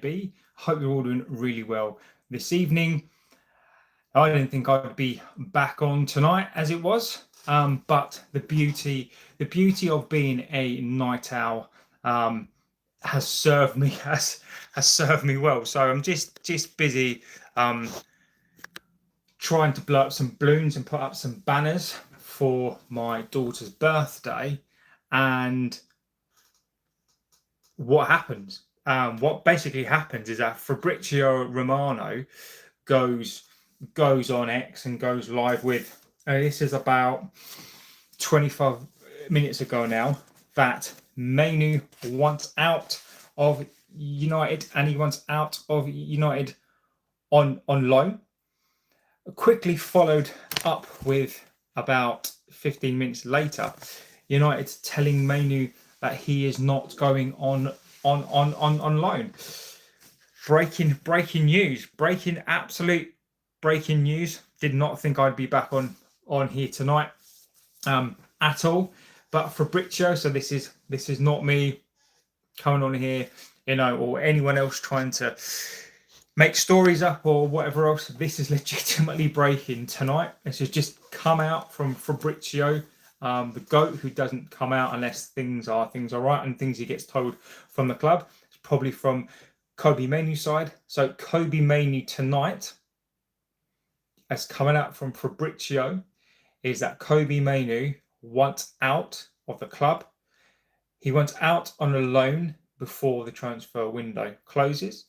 JB. Hope you're all doing really well this evening. I didn't think I'd be back on tonight as it was, but the beauty of being a night owl has served me well. So I'm just busy trying to blow up some balloons and put up some banners for my daughter's birthday. And what happens? What basically happens is that Fabrizio Romano goes on X and goes live with, this is about 25 minutes ago now, that Mainoo wants out of United, and he wants out of United on loan. Quickly followed up with, about 15 minutes later, United telling Mainoo that he is not going on loan. Absolute breaking news. Did not think I'd be back on here tonight at all. But Fabrizio, so this is not me coming on here, or anyone else trying to make stories up or whatever else. This is legitimately breaking tonight. This has just come out from Fabrizio, the GOAT, who doesn't come out unless things are right and things he gets told from the club. It's probably from Kobbie Mainoo's side. So Kobbie Mainoo tonight, as coming out from Fabrizio, is that Kobbie Mainoo wants out of the club. He wants out on a loan before the transfer window closes.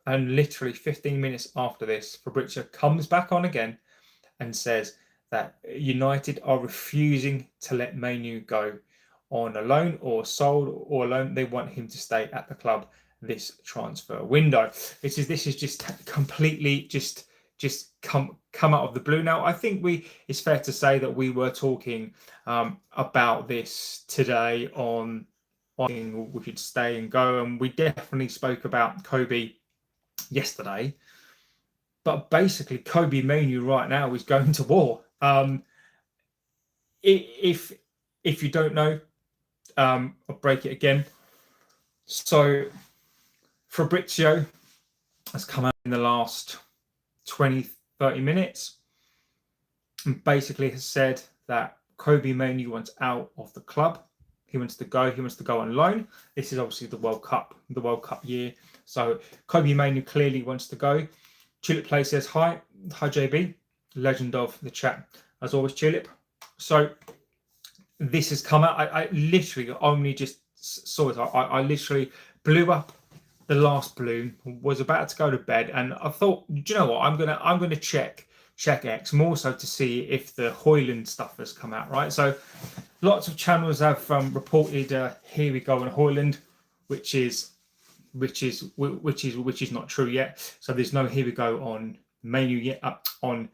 And literally 15 minutes after this, Fabrizio comes back on again and says that United are refusing to let Mainoo go on a loan or sold or a loan. They want him to stay at the club this transfer window. This is just completely just come out of the blue. Now, I think it's fair to say that we were talking about this today on we should stay and go, and we definitely spoke about Kobbie yesterday. But basically, Kobbie Mainoo right now is going to war. If you don't know, I'll break it again. So Fabrizio has come out in the last 20-30 minutes and basically has said that Kobbie Mainoo wants out of the club. He wants to go on loan. This is obviously the World Cup year. So Kobbie Mainoo clearly wants to go. Tulip Play says hi JB, legend of the chat as always, Tulip. So this has come out. I literally only just saw it. I literally blew up the last balloon, was about to go to bed, and I thought, do you know what? I'm gonna check X more so to see if the Hoyland stuff has come out, right? So lots of channels have reported here we go on Hoyland, which is not true yet. So there's no here we go on Mainoo yet, on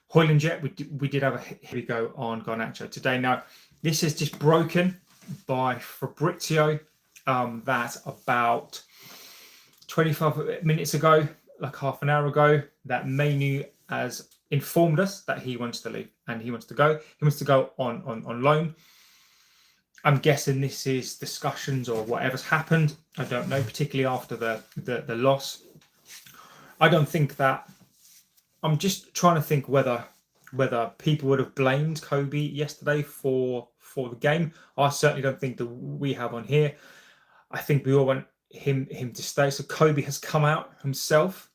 Hoyland yet. We did have a here we go on Garnacho today. Now this is just broken by Fabrizio, that about 25 minutes ago, like half an hour ago, that Mainoo has informed us that he wants to leave and he wants to go. He wants to go on loan. I'm guessing this is discussions or whatever's happened. I don't know, particularly after the loss. I don't think that. I'm just trying to think whether people would have blamed Kobbie yesterday for the game. I certainly don't think that we have on here. I think we all want him to stay. So Kobbie has come out himself.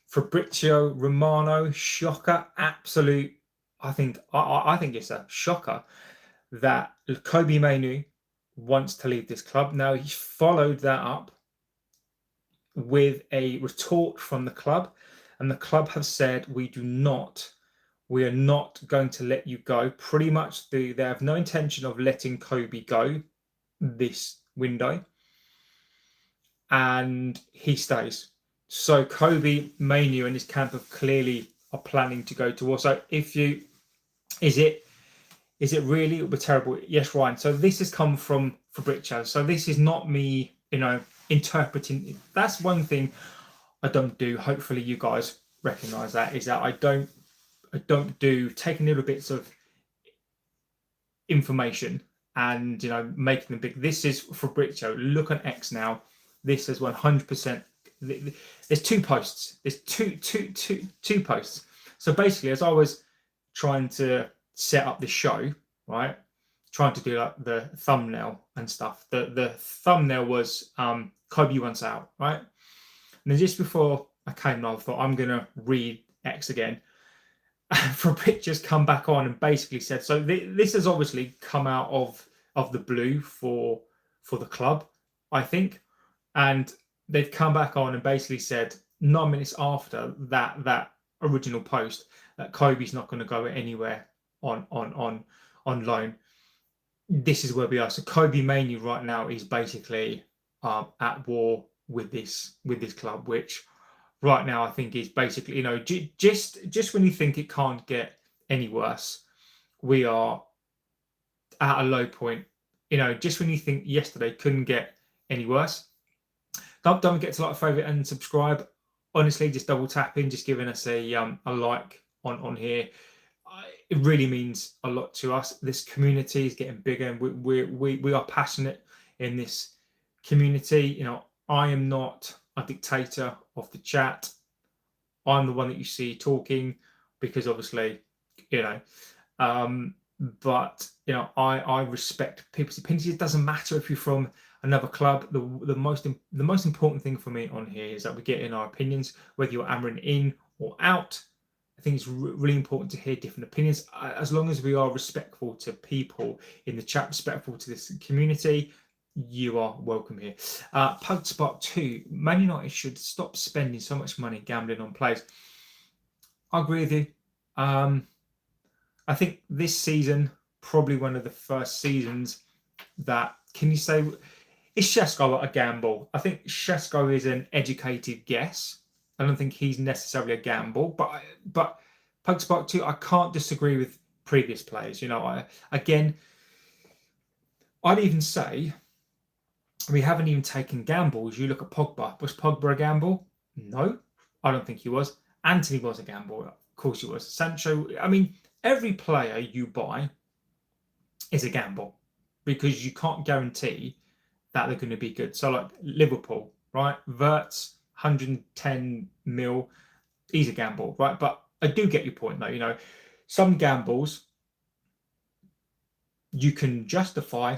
Fabrizio Romano, shocker, absolute. I think it's a shocker that Kobbie Mainoo wants to leave this club. Now he's followed that up with a retort from the club, and the club have said we are not going to let you go. Pretty much they have no intention of letting Kobbie go this window, and he stays. So Kobbie Mainoo and his camp of clearly are planning to go to war. So is it really? It would be terrible. Yes, Ryan. So this has come from Fabrizio. So this is not me, interpreting. That's one thing I don't do. Hopefully you guys recognize that, is that I don't do taking little bits of information and making them big. This is Fabrizio. Look at X now. This is 100% there's two posts. There's two posts. So basically, as I was trying to set up this show, right, trying to do like the thumbnail and stuff, the thumbnail was Kobbie wants out, right? And then just before I came on, I thought I'm gonna read X again. Fabricio's come back on and basically said, so this has obviously come out of the blue for the club, I think, and they've come back on and basically said 9 minutes after that original post that Kobbie's not going to go anywhere on loan. This is where we are. So Kobbie Mainoo right now is basically at war with this club, which right now I think is basically, you know, just when you think it can't get any worse, we are at a low point. You know, just when you think yesterday couldn't get any worse. Don't forget to like, favorite, and subscribe. Honestly, just double tapping, just giving us a like on here. It really means a lot to us. This community is getting bigger, and we are passionate in this community. You know, I am not a dictator of the chat. I'm the one that you see talking because obviously, you know, but you know, I respect people's opinions. It doesn't matter if you're from another club. The most important thing for me on here is that we get in our opinions, whether you're hammering in or out. I think it's really important to hear different opinions, as long as we are respectful to people in the chat, respectful to this community. You are welcome here. Pug Spark 2, Man United should stop spending so much money gambling on players. I agree with you. I think this season, probably one of the first seasons that, can you say, is Shesco a gamble? I think Shesco is an educated guess. I don't think he's necessarily a gamble, but Pug Spark 2, I can't disagree with previous players. You know, I'd even say, we haven't even taken gambles. You look at Pogba. Was Pogba a gamble? No, I don't think he was. Anthony was a gamble. Of course he was. Sancho, I mean, every player you buy is a gamble because you can't guarantee that they're going to be good. So like Liverpool, right? Wirtz, 110 mil, he's a gamble, right? But I do get your point though. You know, some gambles you can justify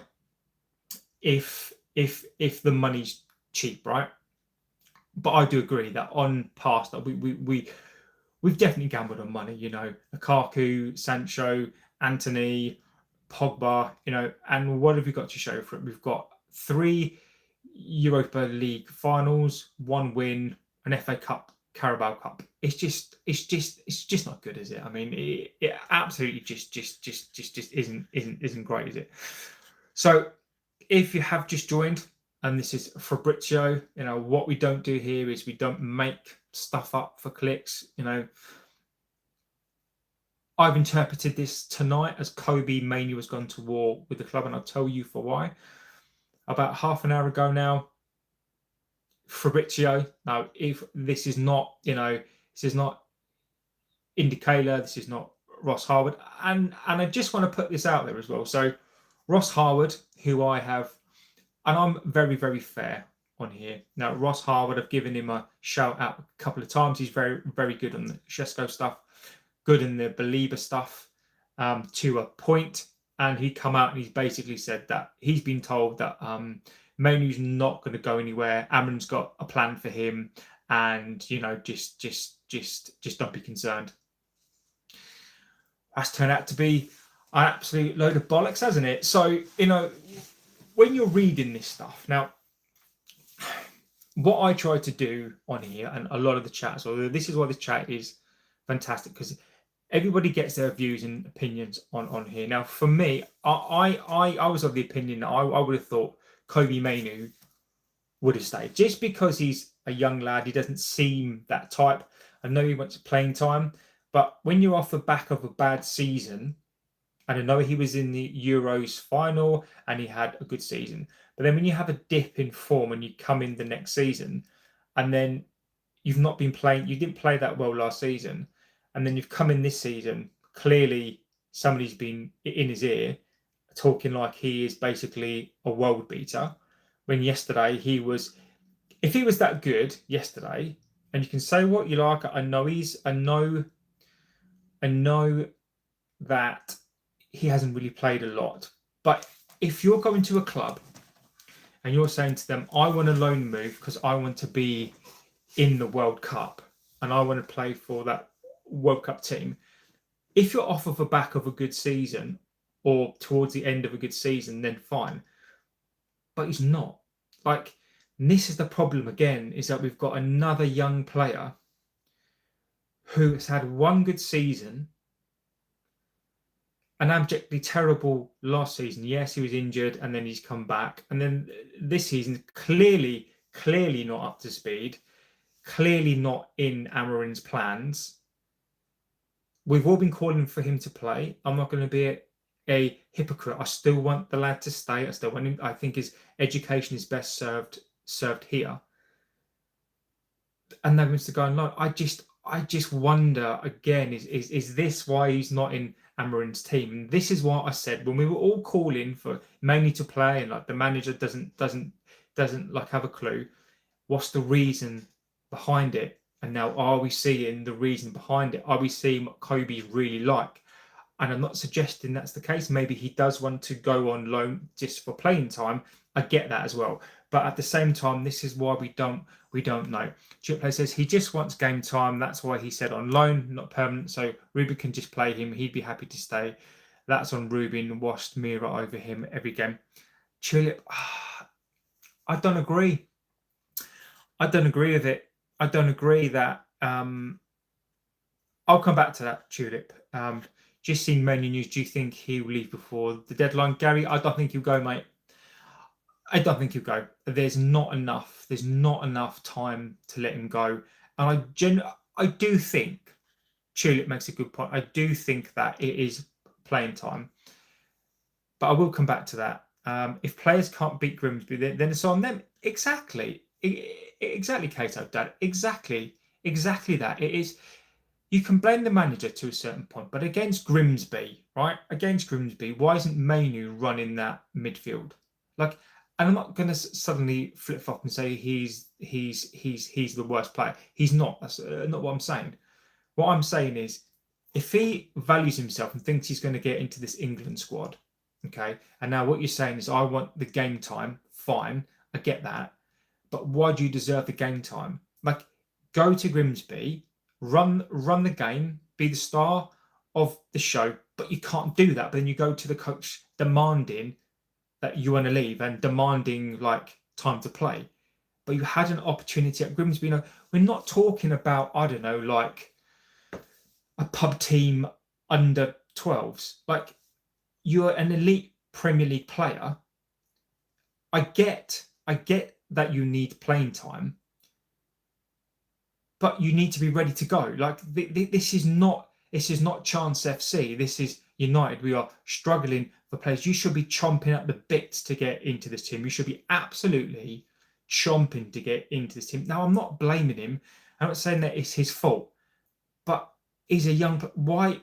if the money's cheap, right? But I do agree that on past that we've definitely gambled on money. You know, Lukaku, Sancho, Anthony, Pogba. You know, and what have we got to show for it? We've got 3 Europa League finals, 1 win, an FA Cup, Carabao Cup. It's just not good, is it? I mean, it absolutely just isn't great, is it? So, if you have just joined, and this is Fabrizio, you know, what we don't do here is we don't make stuff up for clicks. You know, I've interpreted this tonight as Kobbie Mainoo has gone to war with the club, and I'll tell you for why. About half an hour ago now, Fabrizio. Now, if this is not, you know, this is not Indicator, this is not Ross Harwood, and I just want to put this out there as well. So, Ross Harwood, who I have, and I'm very, very fair on here. Now, Ross Harwood, I've given him a shout out a couple of times. He's very, very good on the Shesco stuff, good in the Belieber stuff, to a point. And he come out and he's basically said that he's been told that Mainoo's not going to go anywhere. Amron's got a plan for him, and you know, just don't be concerned. That's turned out to be an absolute load of bollocks, hasn't it? So, you know, when you're reading this stuff now, what I try to do on here, and a lot of the chats, although this is why this chat is fantastic, because everybody gets their views and opinions on here. Now, for me, I was of the opinion that I would have thought Kobbie Mainoo would have stayed, just because he's a young lad. He doesn't seem that type. I know he wants playing time, but when you're off the back of a bad season, and I know he was in the Euros final and he had a good season, but then when you have a dip in form and you come in the next season, and then you've not been playing, you didn't play that well last season, and then you've come in this season, clearly somebody's been in his ear talking like he is basically a world beater, when yesterday he was if he was that good yesterday, and you can say what you like, I know that he hasn't really played a lot. But if you're going to a club and you're saying to them, I want a loan move because I want to be in the World Cup and I want to play for that World Cup team, if you're off of the back of a good season or towards the end of a good season, then fine. But he's not. Like, this is the problem again, is that we've got another young player who has had one good season, an abjectly terrible last season. Yes, he was injured and then he's come back. And then this season, clearly not up to speed, clearly not in Amorim's plans. We've all been calling for him to play. I'm not going to be a hypocrite. I still want the lad to stay. I still want him. I think his education is best served here. And then to go on loan. I just wonder again, is this why he's not in Amorim's team? And this is what I said when we were all calling for Mainoo to play, and like the manager doesn't like have a clue. What's the reason behind it? And now are we seeing the reason behind it? Are we seeing what Kobbie's really like? And I'm not suggesting that's the case. Maybe he does want to go on loan just for playing time. I get that as well. But at the same time, this is why we don't know. Chipley says he just wants game time. That's why he said on loan, not permanent. So Ruben can just play him. He'd be happy to stay. That's on Ruben. Washed mirror over him every game. Tulip, I don't agree. I don't agree with it. I don't agree that. I'll come back to that, Tulip. Just seen Mainoo news. Do you think he will leave before the deadline? Gary, I don't think he'll go, mate. I don't think he'll go. There's not enough. There's not enough time to let him go. And I do think Tulip makes a good point. I do think that it is playing time. But I will come back to that. If players can't beat Grimsby, then it's on them. Exactly, Kato, Dad. Exactly that. It is. You can blame the manager to a certain point, but against Grimsby, right? Against Grimsby, why isn't Mainoo running that midfield? Like, and I'm not going to suddenly flip flop and say he's the worst player. He's not. That's not what I'm saying. What I'm saying is, if he values himself and thinks he's going to get into this England squad, okay, and now what you're saying is, I want the game time. Fine, I get that, but why do you deserve the game time? Like, go to Grimsby. Run the game, be the star of the show, but you can't do that. But then you go to the coach demanding that you want to leave and demanding like time to play. But you had an opportunity at Grimsby. You know, we're not talking about, I don't know, like a pub team under 12s. Like, you're an elite Premier League player. I get that you need playing time. But you need to be ready to go. Like, this is not Chance FC. This is United. We are struggling for players. You should be chomping at the bits to get into this team. You should be absolutely chomping to get into this team. Now, I'm not blaming him. I'm not saying that it's his fault. But he's a young. Why?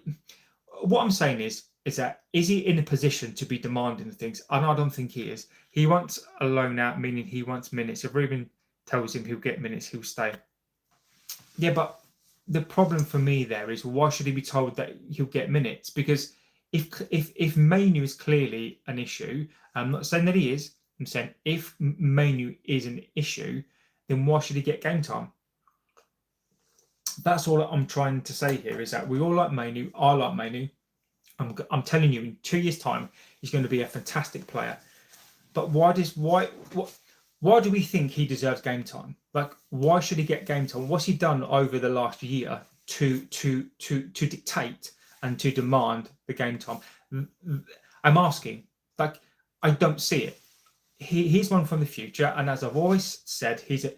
What I'm saying is that is he in a position to be demanding things? And I don't think he is. He wants a loan out, meaning he wants minutes. If Ruben tells him he'll get minutes, he'll stay. Yeah, but the problem for me there is, why should he be told that he'll get minutes? Because if Mainoo is clearly an issue, I'm not saying that he is. I'm saying if Mainoo is an issue, then why should he get game time? That's all I'm trying to say here, is that we all like Mainoo. I like Mainoo. I'm telling you, in 2 years' time, he's going to be a fantastic player. But why do we think he deserves game time? Like, why should he get game time? What's he done over the last year to dictate and to demand the game time? I'm asking. Like, I don't see it. He's one from the future, and as I've always said, he's a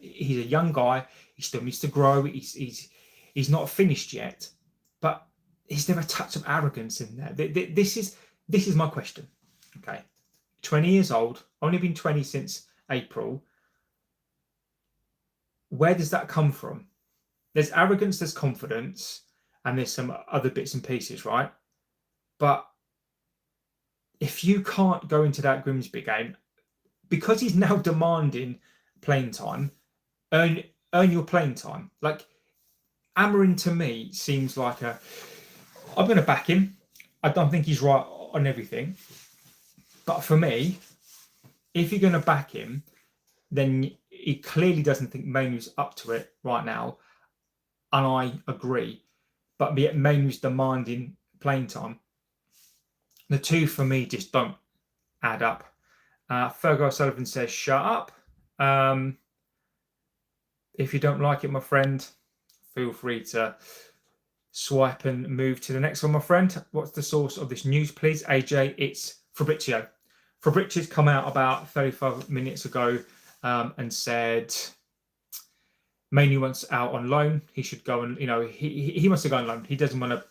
young guy. He still needs to grow. He's not finished yet, but is there a touch of arrogance in there? This is my question. Okay, 20 years old, only been 20 since April. Where does that come from? There's arrogance, there's confidence, and there's some other bits and pieces, right? But if you can't go into that Grimsby game, because he's now demanding playing time, earn your playing time. Like Amorim to me seems like I'm going to back him. I don't think he's right on everything, but for me, if you're going to back him, then he clearly doesn't think Mainoo's up to it right now, and I agree. But yet Mainoo's demanding playing time. The two for me just don't add up. Fergal Sullivan says, "Shut up." If you don't like it, my friend, feel free to swipe and move to the next one, my friend. What's the source of this news, please? AJ, it's Fabrizio. Fabrizio's come out about 35 minutes ago and said Mainoo wants out on loan. He should go and, he wants to go on loan. He doesn't want a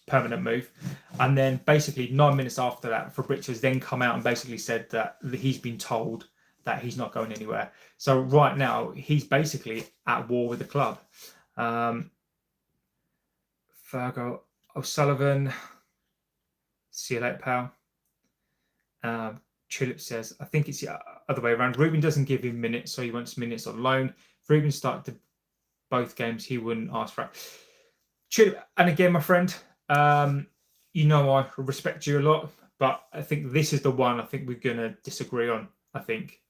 permanent move. And then basically 9 minutes after that, Fabrizio's then come out and basically said that he's been told that he's not going anywhere. So right now, he's basically at war with the club. Fergal O'Sullivan, see you later, pal. Tulip says, I think it's the other way around. Ruben doesn't give him minutes, so he wants minutes on loan. If Ruben started both games, he wouldn't ask for it. Tulip, and again, my friend, I respect you a lot, but I think this is the one I think we're going to disagree on, I think,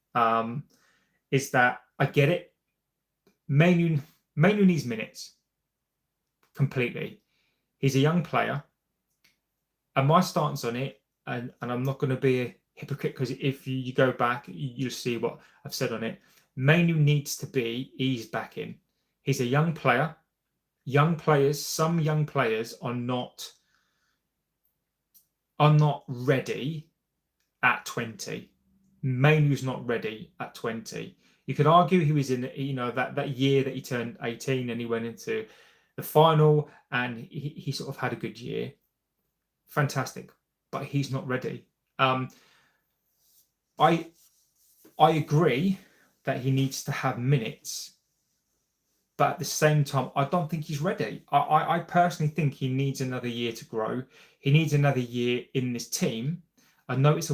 is that I get it. Mainoo needs minutes completely. He's a young player, and my stance on it, and I'm not going to be a hypocrite, because if you go back, you'll see what I've said on it. Mainoo needs to be eased back in. He's a young player. Some young players are not ready at 20. Mainoo's not ready at 20. You could argue he was in, that year that he turned 18 and he went into the final and he sort of had a good year. Fantastic, but he's not ready. I agree that he needs to have minutes, but at the same time, I don't think he's ready. I personally think he needs another year to grow. He needs another year in this team. I know it's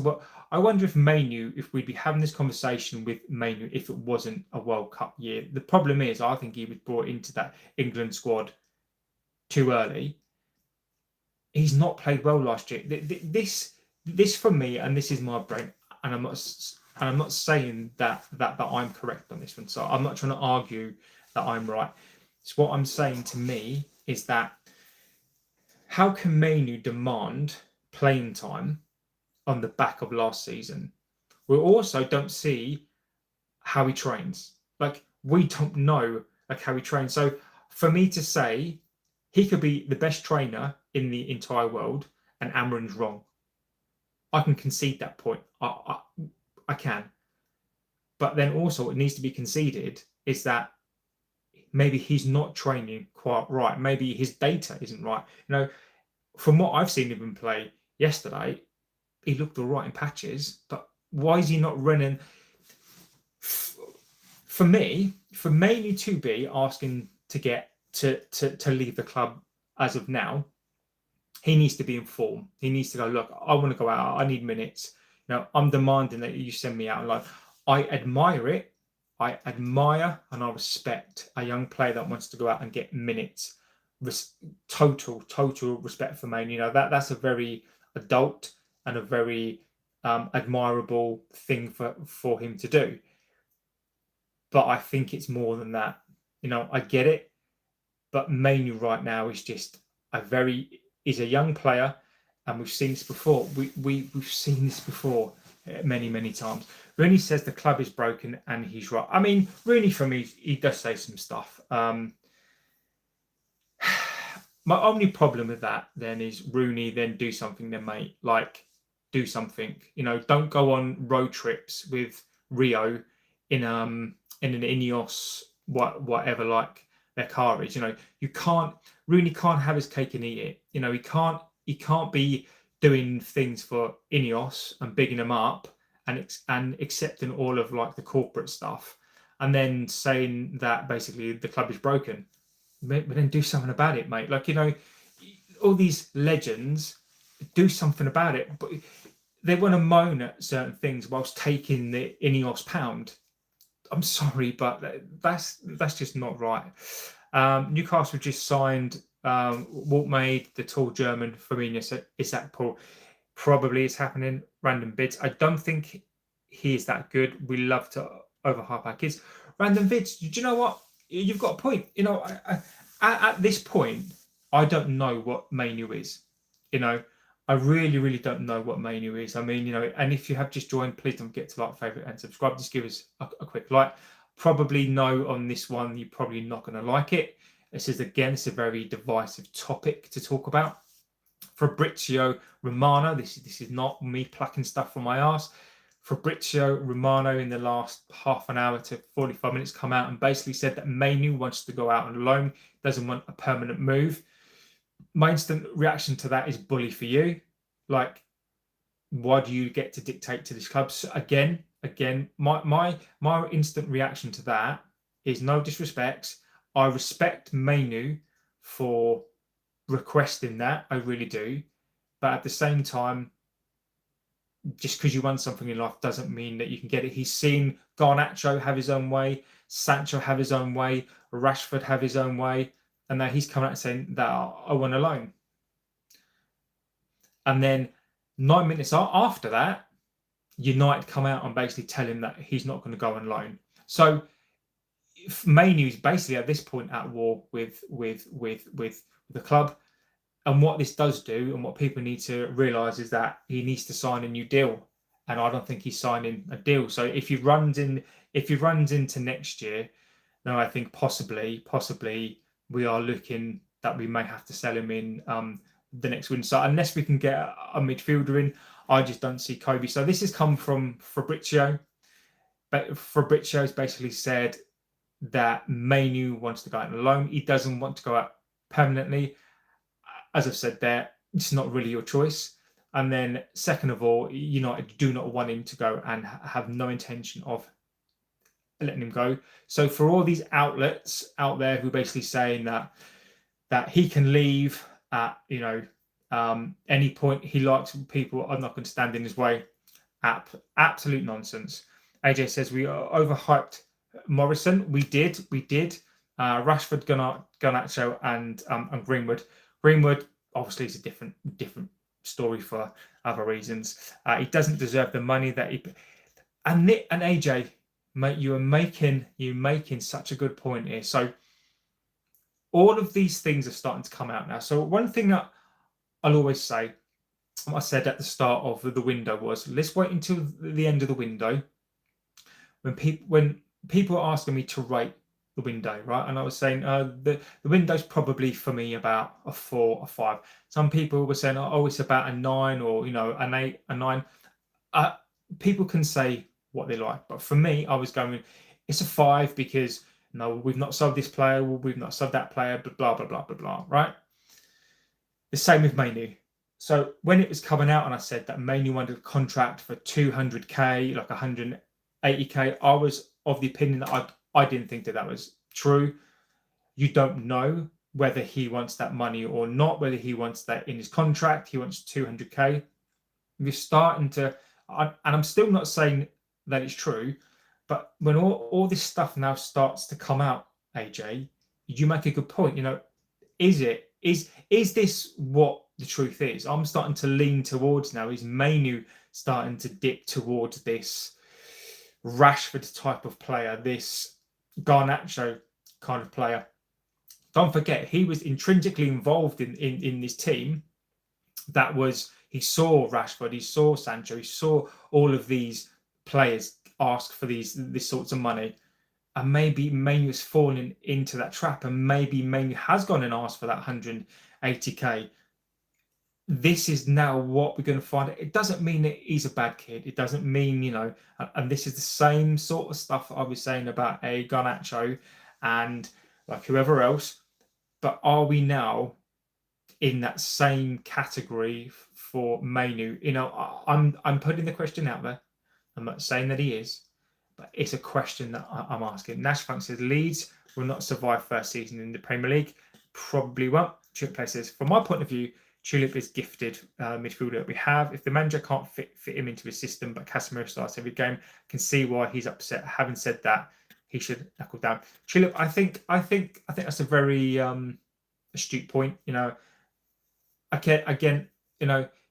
I wonder if we'd be having this conversation with Mainoo if it wasn't a World Cup year. The problem is, I think he was brought into that England squad too early. He's not played well last year. This for me, and this is my brain, and I'm not saying that I'm correct on this one. So I'm not trying to argue that I'm right. So what I'm saying to me is that how can Mainoo demand playing time on the back of last season? We also don't see how he trains. Like, we don't know how he trains. So for me to say he could be the best trainer in the entire world and Amorim's wrong, I can concede that point. I can. But then also what needs to be conceded is that maybe he's not training quite right. Maybe his data isn't right. From what I've seen him play yesterday, he looked all right in patches, but why is he not running? For me, for Mainoo to be asking to get to leave the club as of now, he needs to be in form. He needs to go, look, I want to go out. I need minutes. I'm demanding that you send me out. Like, I admire it. I admire and I respect a young player that wants to go out and get minutes. Total respect for Mainoo. That's a very adult and a very admirable thing for him to do. But I think it's more than that. I get it, but Mainoo right now is just he's a young player, and we've seen this before. We've seen this before many times. Rooney says the club is broken, and he's right. I mean, Rooney, for me, he does say some stuff. My only problem with that then is Rooney, then do something then, mate. Like, do something. Don't go on road trips with Rio in an Ineos whatever, like their car is. Rooney can't have his cake and eat it. He can't be doing things for Ineos and bigging them up and accepting all of like the corporate stuff, and then saying that basically the club is broken. But then do something about it, mate. Like, all these legends, do something about it. But they want to moan at certain things whilst taking the Ineos pound. I'm sorry, but that's just not right. Newcastle just signed Walt Maid, the tall German, Firmino. So is that Paul? Probably is happening. Random bids. I don't think he is that good. We love to overhype our kids. Random bids. Do you know what? You've got a point. You know, at this point, I don't know what Mainoo is. You know, I really, really don't know what Mainoo is. I mean, you know, and if you have just joined, please don't forget to like, favorite, and subscribe. Just give us a quick like. Probably no on this one. You're probably not going to like it. This is again, it's a very divisive topic to talk about. Fabrizio Romano, this is not me plucking stuff from my arse. Fabrizio Romano in the last half an hour to 45 minutes come out and basically said that Mainoo wants to go out on loan, doesn't want a permanent move. My instant reaction to that is bully for you. Like, why do you get to dictate to this club? So again, my instant reaction to that is no disrespect. I respect Mainoo for requesting that, I really do, but at the same time, just because you want something in life doesn't mean that you can get it. He's seen Garnacho have his own way, Sancho have his own way, Rashford have his own way, and now he's coming out and saying that I want a loan. And then 9 minutes after that, United come out and basically tell him that he's not going to go on loan. So Mainoo is basically at this point at war with the club. And what this does do, and what people need to realise, is that he needs to sign a new deal. And I don't think he's signing a deal. So if he runs into next year, then I think possibly we are looking that we may have to sell him in the next window. So unless we can get a midfielder in, I just don't see Kobbie. So this has come from Fabrizio. But Fabrizio's basically said that Mainoo wants to go out on loan. He doesn't want to go out permanently. As I've said there, it's not really your choice. And then second of all, United do not want him to go and have no intention of letting him go. So for all these outlets out there who are basically saying that he can leave at any point he likes, people are not going to stand in his way. Absolute nonsense. AJ says we overhyped Morrison. We did. Rashford, Garnacho, and Greenwood. Greenwood obviously is a different story for other reasons. He doesn't deserve the money that he. And AJ, mate, you're making such a good point here. So all of these things are starting to come out now. So one thing that I'll always say, what I said at the start of the window was, let's wait until the end of the window. When people are asking me to rate the window, right? And I was saying the window's probably for me about a 4 or 5. Some people were saying, oh, it's about a 9 or an 8, a 9. People can say what they like, but for me, I was going, it's a 5 because we've not sold this player, we've not sold that player, blah blah blah blah blah, right? The same with Mainoo. So when it was coming out and I said that Mainoo wanted a contract for 200k, like 180k, I was of the opinion that I didn't think that was true. You don't know whether he wants that money or not, whether he wants that in his contract. He wants 200k. We're starting to, and I'm still not saying that it's true, but when all this stuff now starts to come out, AJ, you make a good point. Is this what the truth is? I'm starting to lean towards now. Is Mainoo starting to dip towards this Rashford type of player, this Garnacho kind of player? Don't forget, he was intrinsically involved in this team. He saw Rashford, he saw Sancho, he saw all of these players ask for this sorts of money, and maybe Mainoo has fallen into that trap, and maybe Mainoo has gone and asked for that 180k. This is now what we're going to find. It doesn't mean that he's a bad kid. It doesn't mean, and this is the same sort of stuff I was saying about a Garnacho and like whoever else. But are we now in that same category for Mainoo? I'm putting the question out there. I'm not saying that he is, but it's a question that I'm asking. Nash Funk says Leeds will not survive first season in the Premier League. Probably won't. Chip Play says, from my point of view, Tulip is gifted midfielder that we have. If the manager can't fit him into his system, but Casemiro starts every game, I can see why he's upset. Having said that, he should knuckle down. Tulip, I think that's a very astute point. Again,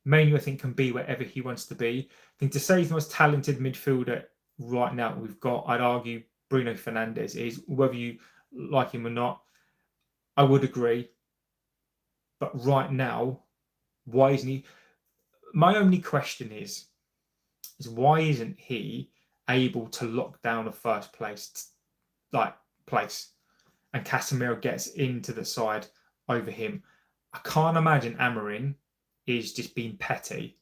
Mainoo, I think, can be wherever he wants to be. I think to say he's the most talented midfielder right now we've got, I'd argue Bruno Fernandes is, whether you like him or not. I would agree. But right now, why isn't he? My only question is why isn't he able to lock down a first place and Casemiro gets into the side over him? I can't imagine Amorim is just being petty.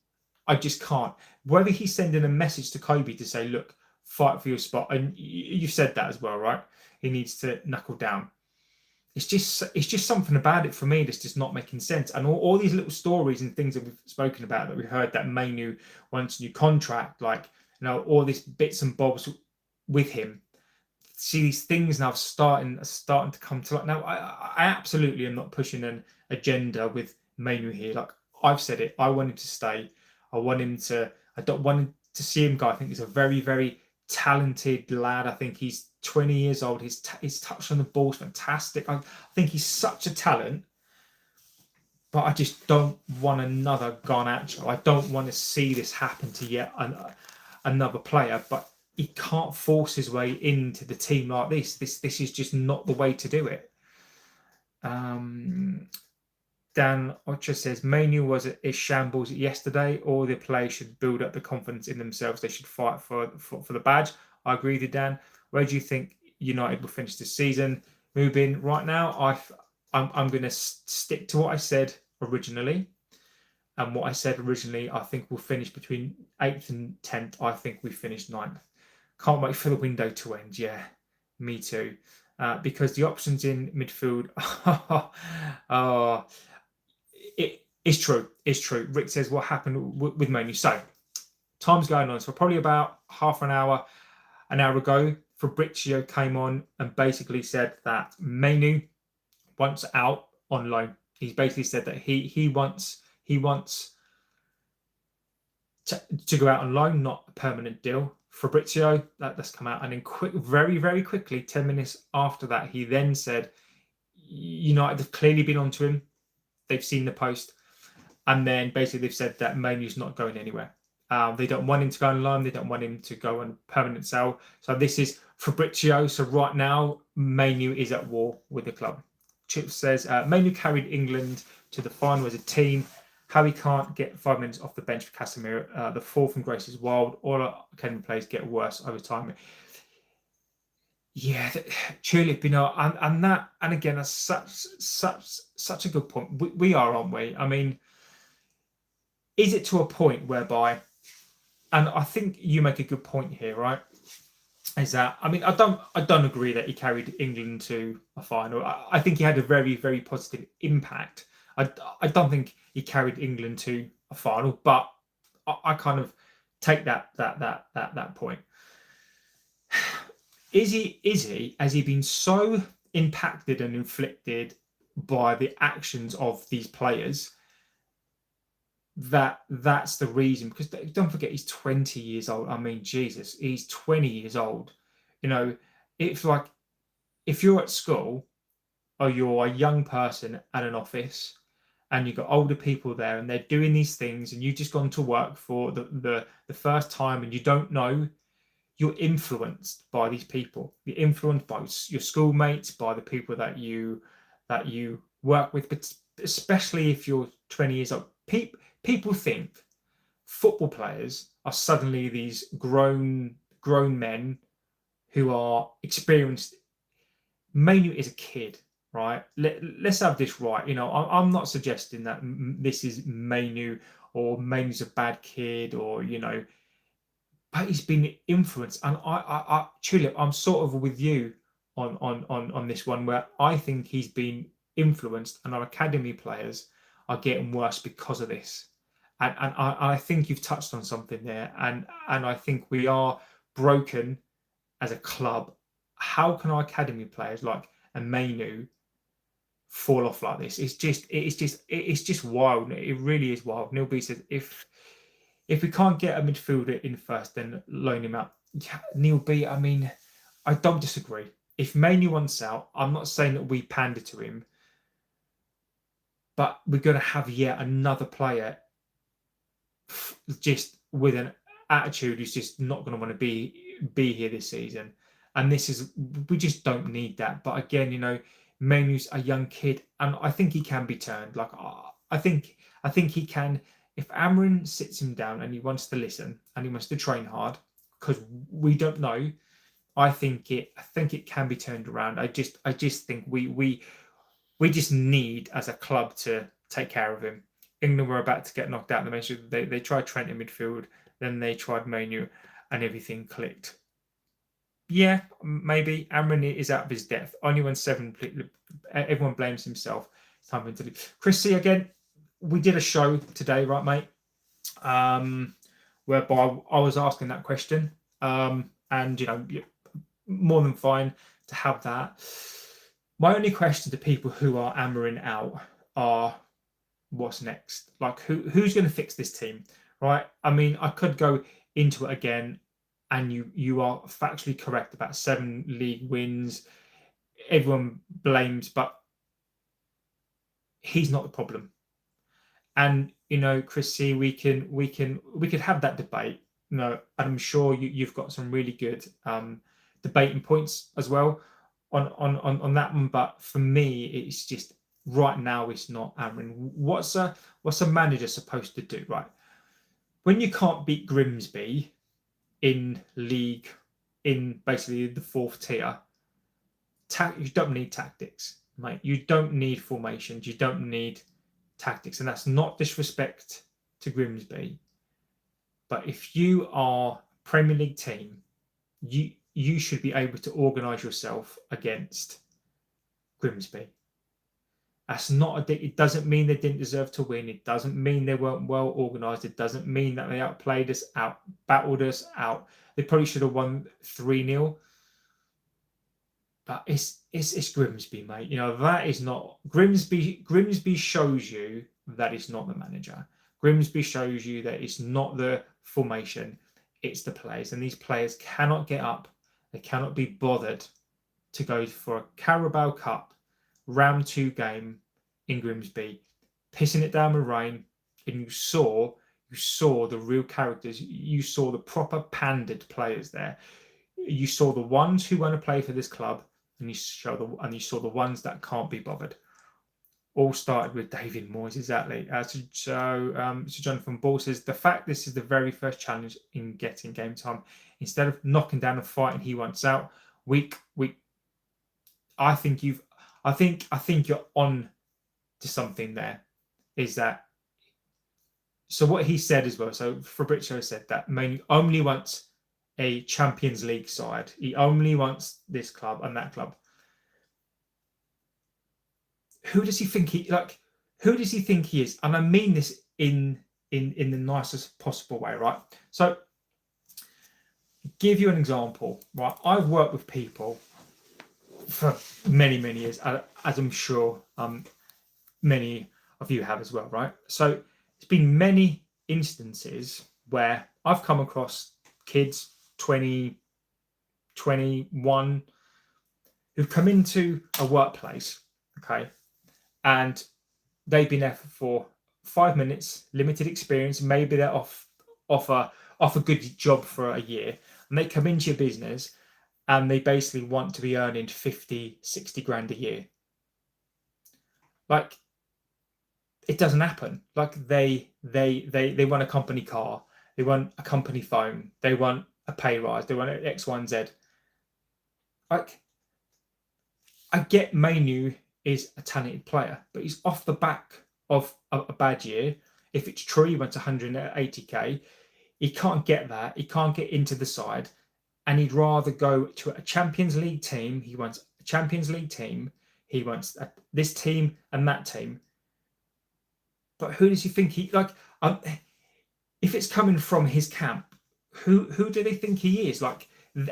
I just can't. Whether he's sending a message to Kobbie to say, look, fight for your spot, and you said that as well, right? He needs to knuckle down. It's just something about it for me that's just not making sense. And all these little stories and things that we've spoken about, that we heard that Mainoo wants a new contract, all these bits and bobs with him. See these things now starting to come to light. Now, I absolutely am not pushing an agenda with Mainoo here. Like I've said it, I want him to stay. I don't want to see him go. I think he's a very, very talented lad. I think he's 20 years old. His touch on the ball is fantastic. I think he's such a talent. But I just don't want another Garnacho. I don't want to see this happen to yet another player. But he can't force his way into the team like this. This is just not the way to do it. Dan Ocha says Mainoo was a shambles yesterday. All the players should build up the confidence in themselves. They should fight for the badge. I agree with you, Dan. Where do you think United will finish this season? Mubin, right now, I'm going to stick to what I said originally. And what I said originally, I think we'll finish between 8th and 10th. I think we finished 9th. Can't wait for the window to end. Yeah, me too. Because the options in midfield it's true. It's true. Rick says what happened with Mainoo. So time's going on. So probably about half an hour ago, Fabrizio came on and basically said that Mainoo wants out on loan. He's basically said that he wants to go out on loan, not a permanent deal. Fabrizio, that's come out, and then very, very quickly, 10 minutes after that, he then said United have clearly been onto him. They've seen the post, and then basically they've said that Mainoo's not going anywhere. They don't want him to go on loan. They don't want him to go on permanent sale. So this is Fabrizio. So right now, Mainoo is at war with the club. Chip says Mainoo carried England to the final as a team. How he can't get 5 minutes off the bench for Casemiro. The fall from grace is wild. All our academy players get worse over time. Yeah, Tulip, and again, that's such a good point. We are, aren't we? I mean, is it to a point whereby, and I think you make a good point here, right? Is that, I mean, I don't agree that he carried England to a final. I think he had a very, very positive impact. I don't think he carried England to a final, but I kind of take that point. Has he been so impacted and inflicted by the actions of these players that's the reason? Because don't forget, he's 20 years old. I mean, Jesus, he's 20 years old. It's like if you're at school or you're a young person at an office and you've got older people there and they're doing these things and you've just gone to work for the first time and you don't know, you're influenced by these people. You're influenced by your schoolmates, by the people that you work with, but especially if you're 20 years old. People think football players are suddenly these grown men who are experienced. Mainoo is a kid, right? Let's have this right. I'm not suggesting that this is Mainoo or Mainoo's a bad kid or but he's been influenced, and I Tulip, I'm sort of with you on this one, where I think he's been influenced, and our academy players are getting worse because of this. And I think you've touched on something there, and I think we are broken as a club. How can our academy players like Mainoo fall off like this. It's just wild. It really is wild. Neil B says if we can't get a midfielder in first, then loan him out. Yeah, Neil B, I mean, I don't disagree. If Mainoo wants out, I'm not saying that we pander to him, but we're going to have yet another player just with an attitude who's just not going to want to be here this season. And we just don't need that. But again, Mainoo's a young kid, and I think he can be turned. Like I think he can. If Amrin sits him down and he wants to listen and he wants to train hard, because we don't know, I think it can be turned around. I just think we just need as a club to take care of him. England were about to get knocked out. They tried Trent in midfield, then they tried Mainoo, and everything clicked. Yeah, maybe Amrin is out of his depth. Only won 7. Everyone blames himself. It's time for him to leave. Chris C, again, we did a show today, right, mate? Whereby I was asking that question. And, more than fine to have that. My only question to people who are Amrin out are, what's next? Like, who's going to fix this team, right? I mean, I could go into it again, and you are factually correct about 7 league wins. Everyone blames, but he's not the problem. And Chris C, we could have that debate. And I'm sure you've got some really good debating points as well on that one. But for me, it's just right now it's not Amrin. What's a manager supposed to do, right? When you can't beat Grimsby in league, in basically the 4th tier, you don't need tactics, mate. You don't need formations. You don't need tactics, and that's not disrespect to Grimsby. But if you are a Premier League team, you should be able to organise yourself against Grimsby. That's not it doesn't mean they didn't deserve to win. It doesn't mean they weren't well organised. It doesn't mean that they outplayed us, battled us out. They probably should have won 3-0. But it's Grimsby, mate. That is not Grimsby. Grimsby shows you that it's not the manager. Grimsby shows you that it's not the formation. It's the players, and these players cannot get up. They cannot be bothered to go for a Carabao Cup round 2 game in Grimsby, pissing it down with rain, and you saw the real characters. You saw the proper pandered players there. You saw the ones who want to play for this club, and you saw the ones that can't be bothered. All started with David Moyes, exactly. So Jonathan Ball says, the fact this is the very first challenge in getting game time, instead of knocking down and fighting he wants out, I think you're on to something there. Is that so? What he said as well. So Fabrizio said that Mainoo only wants a Champions League side. He only wants this club and that club. Who does he think Who does he think he is? And I mean this in the nicest possible way, right? So, give you an example, right? I've worked with people for many, many years, as I'm sure many of you have as well, right? So, there's been many instances where I've come across kids, 20, 21, who've come into a workplace, okay, and they've been there for 5 minutes, limited experience. Maybe they're off a good job for a year, and they come into your business and they basically want to be earning 50, 60 grand a year. Like, it doesn't happen. Like, they want a company car, they want a company phone, they want a pay rise, they want X, Y, and Z. Like, I get Mainoo is a talented player, but he's off the back of a bad year. If it's true, he went to 180k. He can't get that. He can't get into the side, and he'd rather go to a Champions League team. He wants a Champions League team. He wants this team and that team. But who does he think he like? If it's coming from his camp, who do they think he is? Like,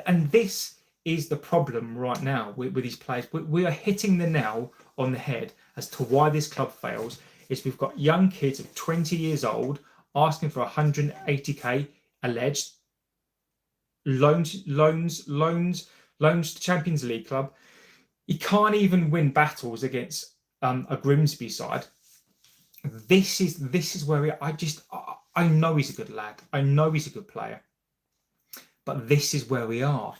and this is the problem right now with these players. We are hitting the nail on the head as to why this club fails is we've got young kids of 20 years old asking for 180k alleged loans to Champions League club. He can't even win battles against a Grimsby side. This is where I know he's a good lad. I know he's a good player, but this is where we are.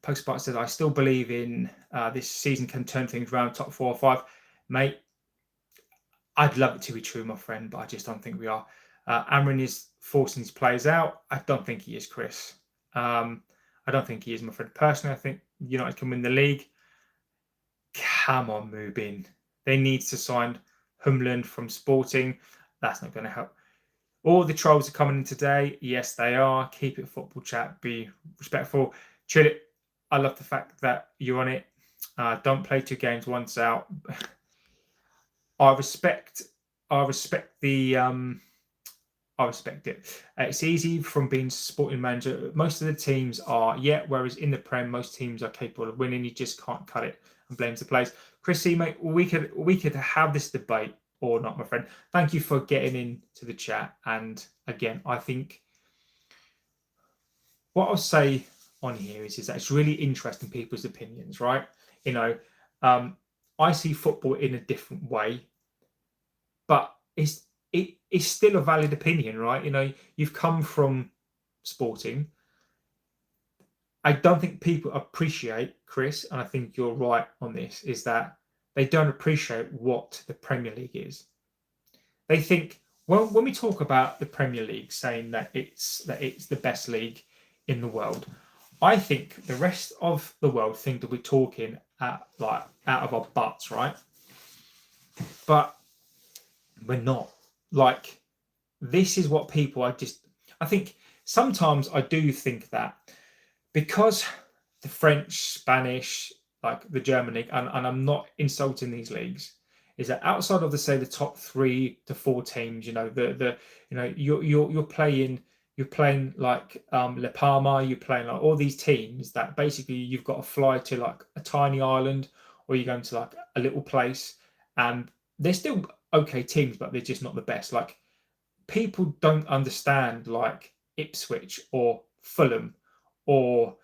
Postbart said, I still believe in this season can turn things around, top 4 or 5. Mate, I'd love it to be true, my friend, but I just don't think we are. Amrin is forcing his players out. I don't think he is, Chris. I don't think he is, my friend. Personally, I think United can win the league. Come on, Mubin. They need to sign Humland from Sporting. That's not going to help. All the trolls are coming in today. Yes, they are. Keep it football chat. Be respectful. Chill it. I love the fact that you're on it. Don't play 2 games once out. I respect it. It's easy from being Sporting manager. Most of the teams are, whereas in the Prem, most teams are capable of winning. You just can't cut it and blames the players. Chrissy, mate, we could have this debate or not, my friend. Thank you for getting into the chat. And again, I think what I'll say on here is that it's really interesting people's opinions, right? I see football in a different way, but it's still a valid opinion, right? You've come from Sporting. I don't think people appreciate, Chris, and I think you're right on this, is that they don't appreciate what the Premier League is. They think, well, when we talk about the Premier League, saying that it's the best league in the world, I think the rest of the world think that we're talking out of our butts, right? But we're not. This is what people I think sometimes I do think that because the French, Spanish, like the German league, and I'm not insulting these leagues, is that outside of the top 3 to 4 teams, you're playing like La Palma, you're playing like all these teams that basically you've got to fly to like a tiny island, or you're going to like a little place, and they're still okay teams, but they're just not the best. Like, people don't understand like Ipswich or Fulham or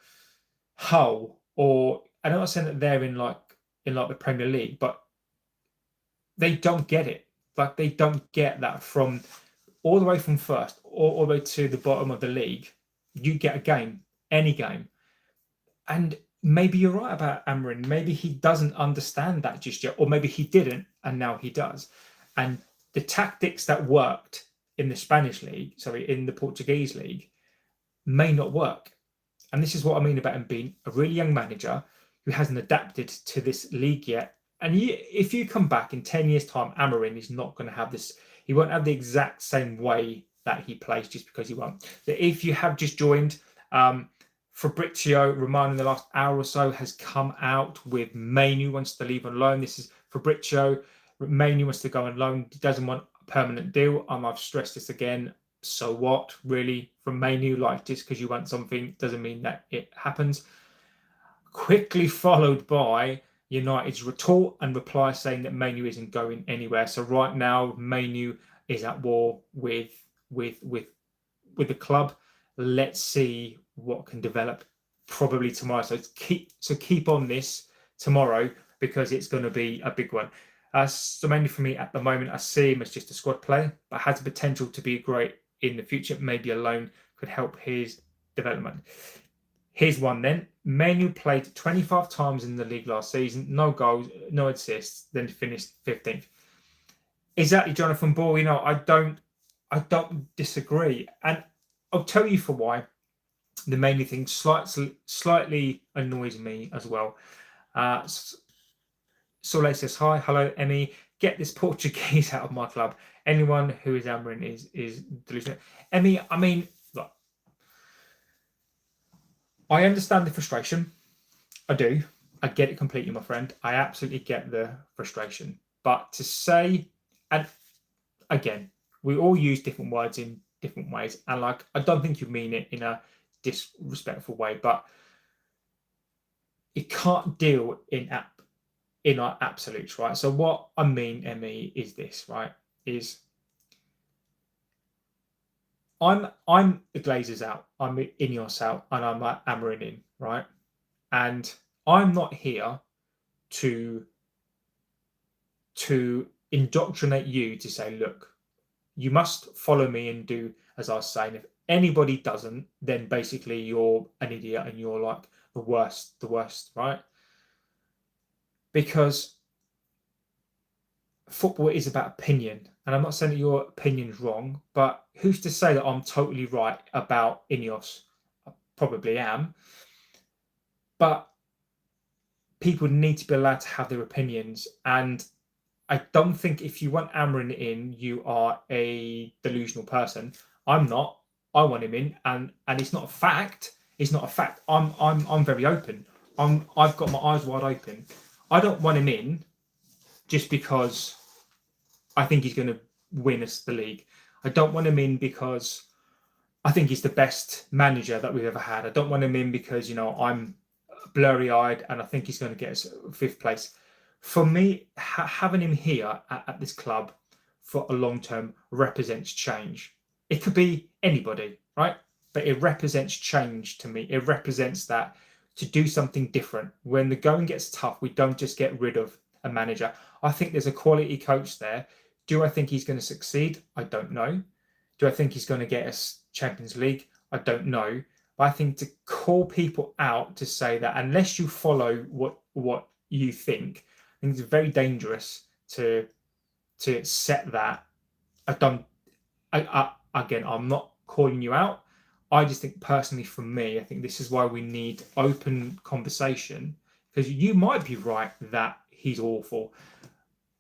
Hull, or I'm not saying that they're in the Premier League, but they don't get it. Like, they don't get that from all the way from first all the way to the bottom of the league. You get a game, any game. And maybe you're right about Amrin. Maybe he doesn't understand that just yet, or maybe he didn't and now he does. And the tactics that worked in the Spanish league, in the Portuguese league, may not work. And this is what I mean about him being a really young manager who hasn't adapted to this league yet. And if you come back in 10 years' time, Amorim is not going to have this. He won't have the exact same way that he plays just because he won't. So if you have just joined, Fabrizio Romano in the last hour or so has come out with Mainoo wants to leave on loan. This is Fabrizio. Mainoo wants to go on loan. He doesn't want a permanent deal. I've stressed this again. So what, really, from Mainoo? Like, just because you want something doesn't mean that it happens. Quickly followed by United's retort and reply saying that Mainoo isn't going anywhere. So right now, Mainoo is at war with the club. Let's see what can develop probably tomorrow. So keep on this tomorrow, because it's going to be a big one. So mainly for me at the moment, I see him as just a squad player, but has the potential to be great in the future. Maybe a loan could help his development. Here's one then. Mainoo played 25 times in the league last season, no goals, no assists, then finished 15th. Exactly, Jonathan Ball. I don't disagree, and I'll tell you for why. The Mainoo thing slightly annoys me as well. Soleil says, hi, hello, Emmy. Get this Portuguese out of my club. Anyone who is Amrin is delusional. Emmy, I mean, look, I understand the frustration. I do. I get it completely, my friend. I absolutely get the frustration. But to say, and again, we all use different words in different ways. And I don't think you mean it in a disrespectful way, but you can't deal in in our absolutes, right? So what I mean, Emmy, is this, right? Is I'm the Glazers out, I'm Ineos out, and I'm Amarin in, right? And I'm not here to indoctrinate you to say, look, you must follow me and do as I was saying. If anybody doesn't, then basically you're an idiot and you're like the worst, right? Because football is about opinion, and I'm not saying that your opinion's wrong, but who's to say that I'm totally right about Ineos? I probably am, but people need to be allowed to have their opinions, and I don't think if you want Amarin in, you are a delusional person. I'm not. I want him in, and it's not a fact. It's not a fact. I'm very open. I've got my eyes wide open. I don't want him in just because I think he's going to win us the league. I don't want him in because I think he's the best manager that we've ever had. I don't want him in because, you know, I'm blurry-eyed and I think he's going to get us fifth place. For me, having him here at this club for a long term represents change. It could be anybody, right? But it represents change to me. It represents that to do something different. When the going gets tough, we don't just get rid of a manager. I think there's a quality coach there. Do I think he's going to succeed? I don't know. Do I think he's going to get us Champions League? I don't know. But I think to call people out to say that unless you follow what you think, I think it's very dangerous to set that. Again, I'm not calling you out. I just think personally, for me, I think this is why we need open conversation, because you might be right that he's awful,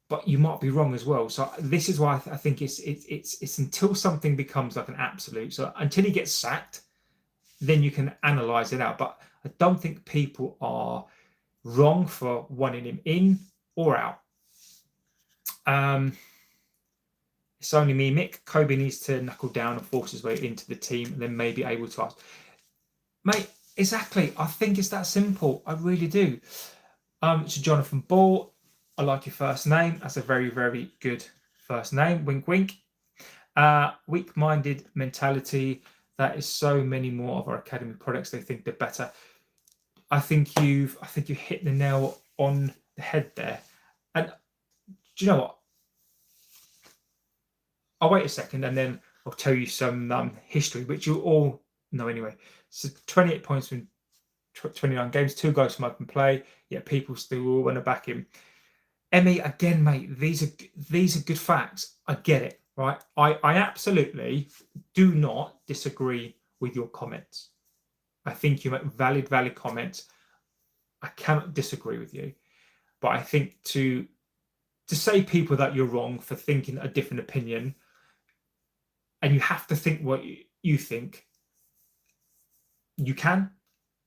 but you might be wrong as well. So this is why I think it's until something becomes like an absolute. So until he gets sacked, then you can analyze it out. But I don't think people are wrong for wanting him in or out. It's only me, Mick. Kobbie needs to knuckle down and force his way into the team, and then maybe able to ask. Mate, exactly. I think it's that simple. I really do. So Jonathan Ball, I like your first name. That's a very, very good first name. Wink, wink. Weak-minded mentality. That is so many more of our academy products. They think they're better. I think you hit the nail on the head there. And do you know what? I'll wait a second and then I'll tell you some history, which you all know anyway. So 28 points from 29 games, 2 goals from open play. Yet people still want to back him. Emmy, again, mate, these are good facts. I get it, right? I absolutely do not disagree with your comments. I think you make valid comments. I cannot disagree with you. But I think to say people that you're wrong for thinking a different opinion, and you have to think what you think, you can,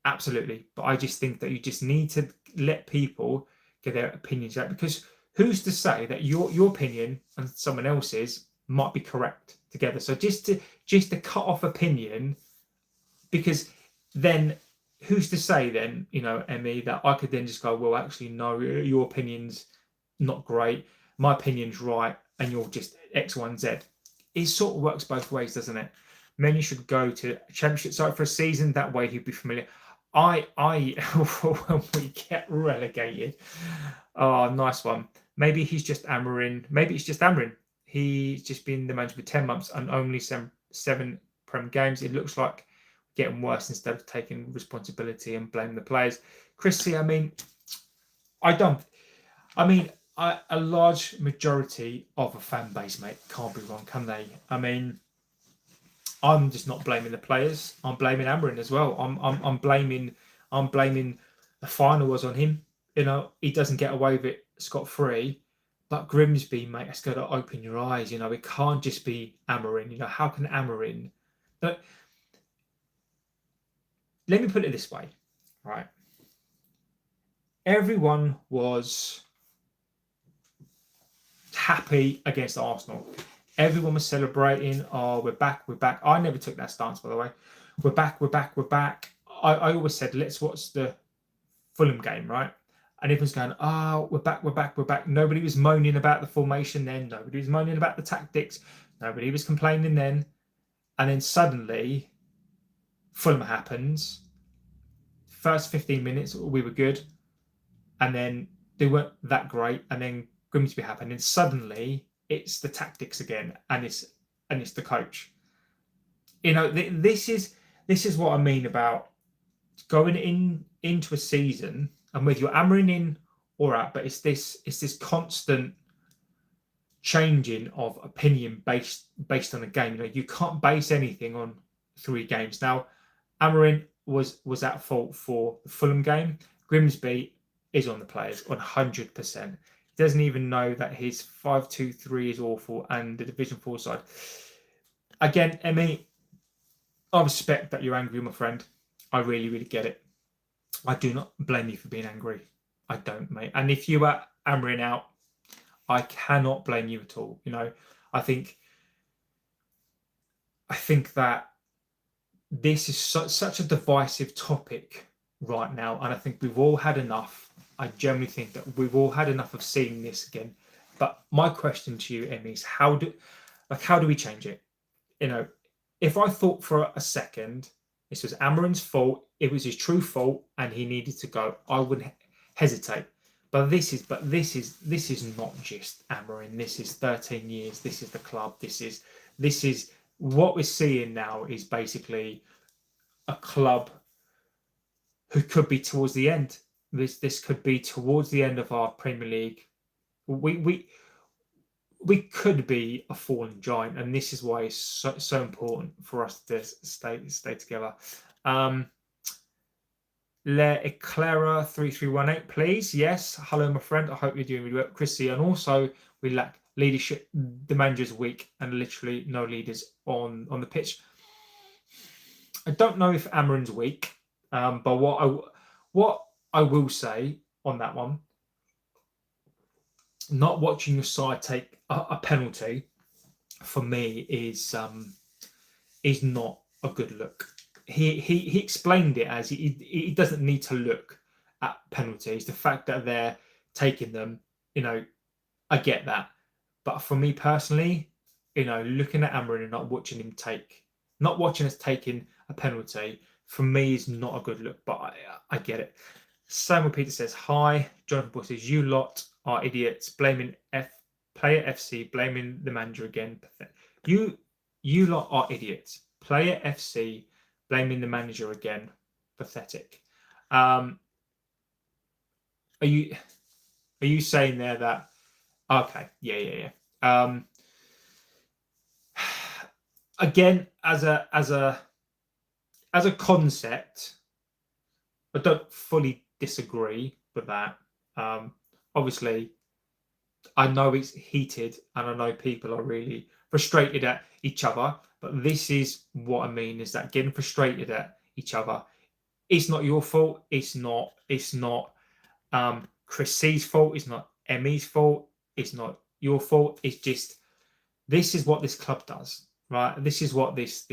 absolutely. But I just think that you just need to let people get their opinions out, because who's to say that your opinion and someone else's might be correct together? So just to cut off opinion, because then who's to say then, you know, Emmy, that I could then just go, well, actually, no, your opinion's not great, my opinion's right, and you're just X, Y, and Z. It sort of works both ways, doesn't it? Many should go to a championship side for a season. That way he'd be familiar. I when we get relegated, oh, nice one. Maybe he's just Amarin. Maybe it's just Amarin. He's just been the manager for 10 months and only seven Prem games. It looks like getting worse instead of taking responsibility and blaming the players. Chrissy, I mean, a large majority of a fan base, mate, can't be wrong, can they? I mean, I'm just not blaming the players. I'm blaming Amarin as well. I'm blaming the final was on him. You know, he doesn't get away with it scot-free. But Grimsby, mate, it's got to open your eyes. You know, it can't just be Amarin. You know, how can Amarin? But let me put it this way, right? Everyone was happy against Arsenal. Everyone was celebrating. Oh, we're back. I never took that stance, by the way. We're back. I always said, let's watch the Fulham game, right? and everyone's going, "Oh, we're back, we're back, we're back." Nobody was moaning about the formation then. Nobody was moaning about the tactics. Nobody was complaining then. And then suddenly, Fulham happens. First 15 minutes, we were good. And then they weren't that great. And then Grimsby happened. And suddenly, it's the tactics again. And it's the coach. You know, this is what I mean about going into a season, and whether you're hammering in or out, but it's this constant changing of opinion based on a game. You know, you can't base anything on 3 games. Now, Amarin was at fault for the Fulham game. Grimsby is on the players 100%. He doesn't even know that his 5-2-3 is awful and the Division 4 side. Again, Emmy, I respect that you're angry, my friend. I really, really get it. I do not blame you for being angry. I don't, mate. And if you are hammering out, I cannot blame you at all. You know, I think that this is such a divisive topic right now, and I think we've all had enough. I generally think that we've all had enough of seeing this again. But my question to you, Emmy, is how do we change it? You know, if I thought for a second this was Amarin's fault, it was his true fault, and he needed to go, I wouldn't hesitate. But this is not just Amarin. This is 13 years. This is the club. This is what we're seeing now is basically a club who could be towards the end. This could be towards the end of our Premier League. We could be a fallen giant, and this is why it's so important for us to stay together. Le Eclaira 3318, please. Yes. Hello, my friend. I hope you're doing really well. Chrissy, and also we lack leadership. The manager's weak and literally no leaders on the pitch. I don't know if Amarin's weak, but what I will say on that one, not watching your side take a penalty for me is not a good look. He explained it as he doesn't need to look at penalties. The fact that they're taking them, you know, I get that. But for me personally, you know, looking at Amarin and not watching us taking a penalty, for me is not a good look. But I get it. Samuel Peter says, hi. Jonathan Bush says, you lot are idiots, blaming Player FC, blaming the manager again. You lot are idiots. Player FC, blaming the manager again. Pathetic. Are you saying there that okay, yeah. Again, as a concept, I don't fully disagree with that. Obviously, I know it's heated and I know people are really frustrated at each other, but this is what I mean, is that getting frustrated at each other, it's not your fault. It's not Chrissy's fault. It's not Emmy's fault. It's not your fault. It's just, this is what this club does, right? This is what this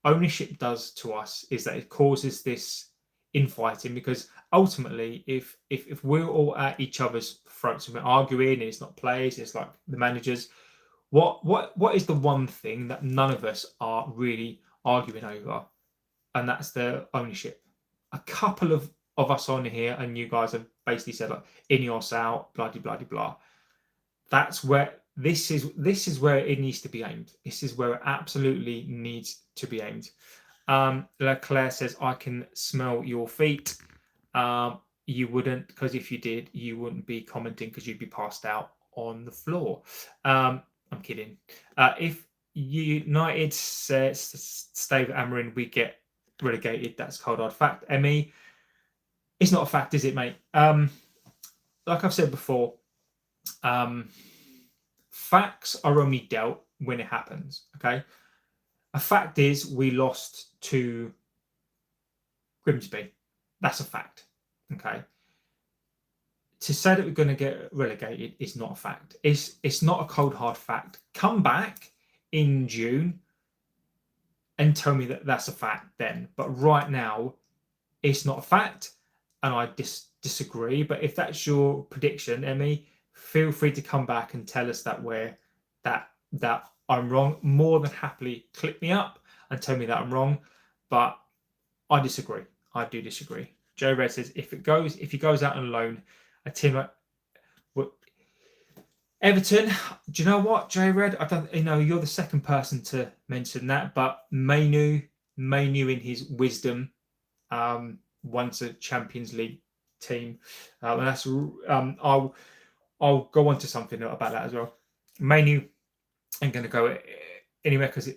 ownership does to us, is that it causes this infighting, because ultimately if we're all at each other's throats and we're arguing, and it's not players, it's like the managers, what is the one thing that none of us are really arguing over? And that's the ownership. A couple of us on here, and you guys have basically said like Ineos out, blah blah blah blah. That's where this is where it needs to be aimed. This is where it absolutely needs to be aimed. Leclerc says, I can smell your feet. You wouldn't, because if you did, you wouldn't be commenting, because you'd be passed out on the floor. I'm kidding. If United stay with Amarin, we get relegated. That's cold hard fact. Emmy, it's not a fact, is it, mate? Like I've said before, facts are only dealt when it happens. Okay. A fact is we lost to Grimsby. That's a fact. Okay. To say that we're going to get relegated is not a fact. It's not a cold hard fact. Come back in June and tell me that that's a fact then. But right now, it's not a fact, and I disagree. But if that's your prediction, Emmy, feel free to come back and tell us that I'm wrong. More than happily click me up and tell me that I'm wrong. But I disagree. I do disagree. Joe Red says if he goes out on loan, a team like Everton, do you know what, Joe Red? I don't, you're the second person to mention that, but Mainoo in his wisdom, wants a Champions League team, and that's I'll go on to something about that as well. Mainoo ain't going to go anywhere because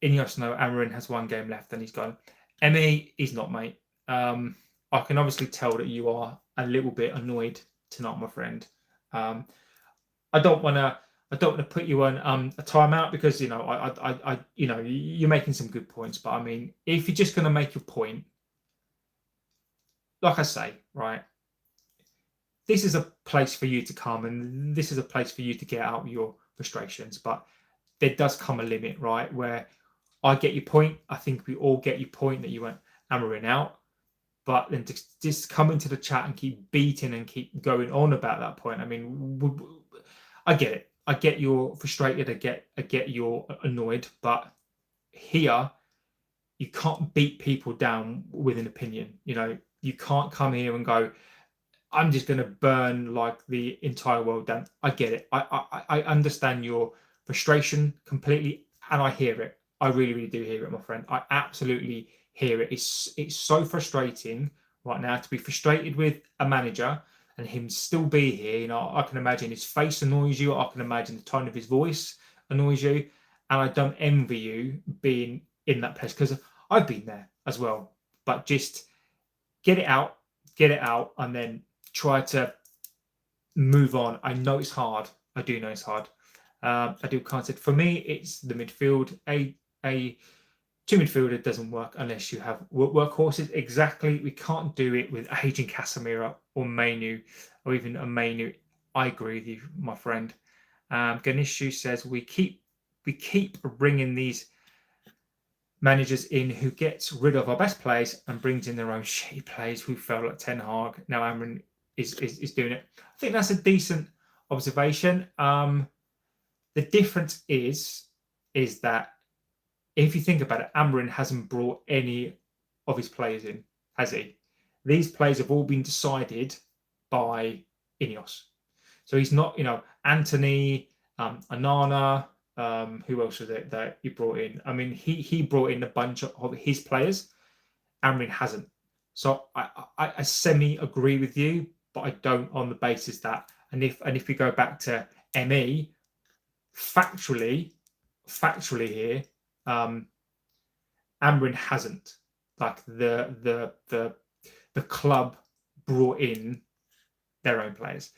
Ineos know Amarin has one game left and he's gone. Emmy, he's not, mate. I can obviously tell that you are a little bit annoyed tonight, my friend. I don't want to put you on a timeout because you're making some good points. But I mean, if you're just going to make your point, like I say, right, this is a place for you to come and this is a place for you to get out your frustrations. But there does come a limit, right, where I get your point. I think we all get your point that you want Amarin out. But then to just come into the chat and keep beating and keep going on about that point. I mean, I get it. I get you're frustrated. I get you're annoyed. But here, you can't beat people down with an opinion. You can't come here and go, I'm just going to burn like the entire world down. I get it. I understand your frustration completely, and I hear it. I really, really do hear it, my friend. I absolutely hear it. It's so frustrating right now to be frustrated with a manager and him still be here. I can imagine his face annoys you. I can imagine the tone of his voice annoys you. And I don't envy you being in that place because I've been there as well. But just get it out, and then try to move on. I know it's hard. I do know it's hard. I do concept. For me, it's the midfield. A two midfielder doesn't work unless you have workhorses. Exactly. We can't do it with aging Casemiro or Mainoo or even a Mainoo. I agree with you, my friend. Ganeshu says we keep bringing these managers in who gets rid of our best players and brings in their own shitty players who fell like Ten Hag. Now Amarin is doing it. I think that's a decent observation. The difference is that if you think about it, Amarin hasn't brought any of his players in, has he? These players have all been decided by Ineos. So he's not, Anthony, Anana, who else was it that he brought in? I mean, he brought in a bunch of his players. Amarin hasn't. So I semi-agree with you, but I don't on the basis that, and if we go back to ME, factually here, Amarin hasn't. Like the club brought in their own players.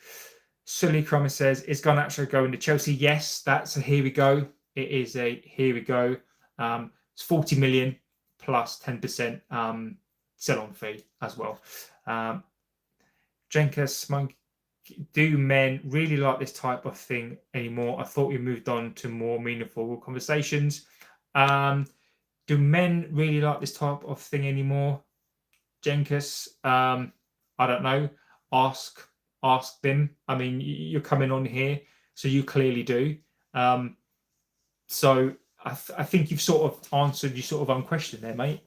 Sully Cromer says, is Garnacho going to Chelsea? Yes, that's a here we go. It is a here we go. It's 40 million plus 10% sell-on fee as well. Jenkus Monk, do men really like this type of thing anymore? I thought we moved on to more meaningful conversations. Do men really like this type of thing anymore? Jenkus, I don't know. Ask them. I mean, you're coming on here, so you clearly do. So I think you've sort of answered your sort of own question there, mate.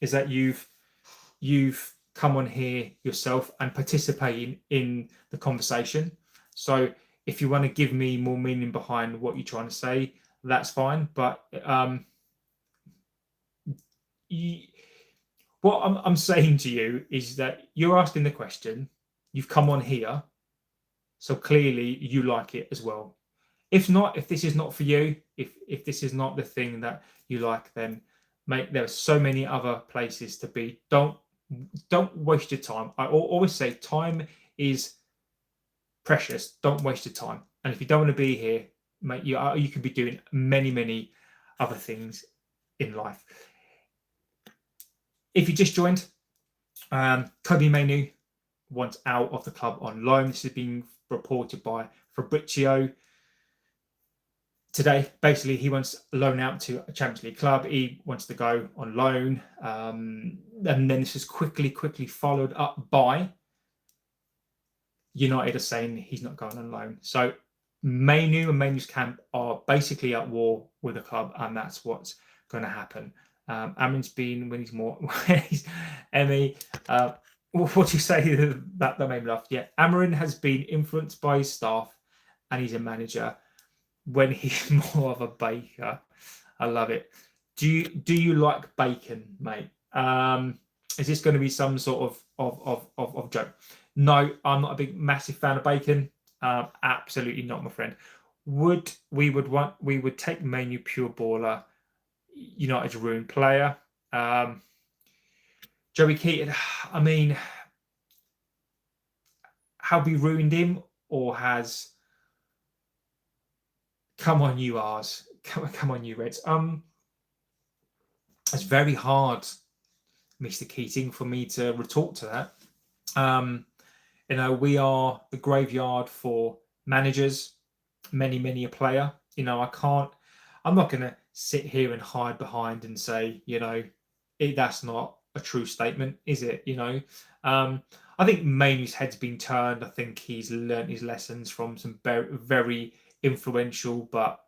Is that you've come on here yourself and participating in the conversation. So if you want to give me more meaning behind what you're trying to say, that's fine. But what I'm saying to you is that you're asking the question, you've come on here, so clearly you like it as well. If not, if this is not for you, if this is not the thing that you like, then mate, there are so many other places to be. Don't waste your time. I always say time is precious. Don't waste your time. And if you don't want to be here, mate, you could be doing many other things in life. If you just joined, Kobbie Mainoo wants out of the club on loan. This has been reported by Fabrizio today. Basically, he wants a loan out to a Champions League club. He wants to go on loan. And then this is quickly followed up by United are saying he's not going on loan. So Mainoo and Mainoo's camp are basically at war with the club, and that's what's going to happen. Aaron's been when he's more when he's Emmy. What do you say that made me laugh? Yeah, Amarin has been influenced by his staff, and he's a manager when he's more of a baker. I love it. Do you like bacon, mate? Is this going to be some sort of joke? No, I'm not a big massive fan of bacon. Absolutely not, my friend. We would take Mainoo pure baller, United's ruined player. Joey Keaton, I mean, have we ruined him, or has? Come on, you R's. Come on, you Reds. It's very hard, Mr. Keating, for me to retort to that. We are the graveyard for managers, many a player. I'm not going to sit here and hide behind and say, that's not a true statement, is it? I think Mainoo's head's been turned. I think he's learned his lessons from some very, very influential but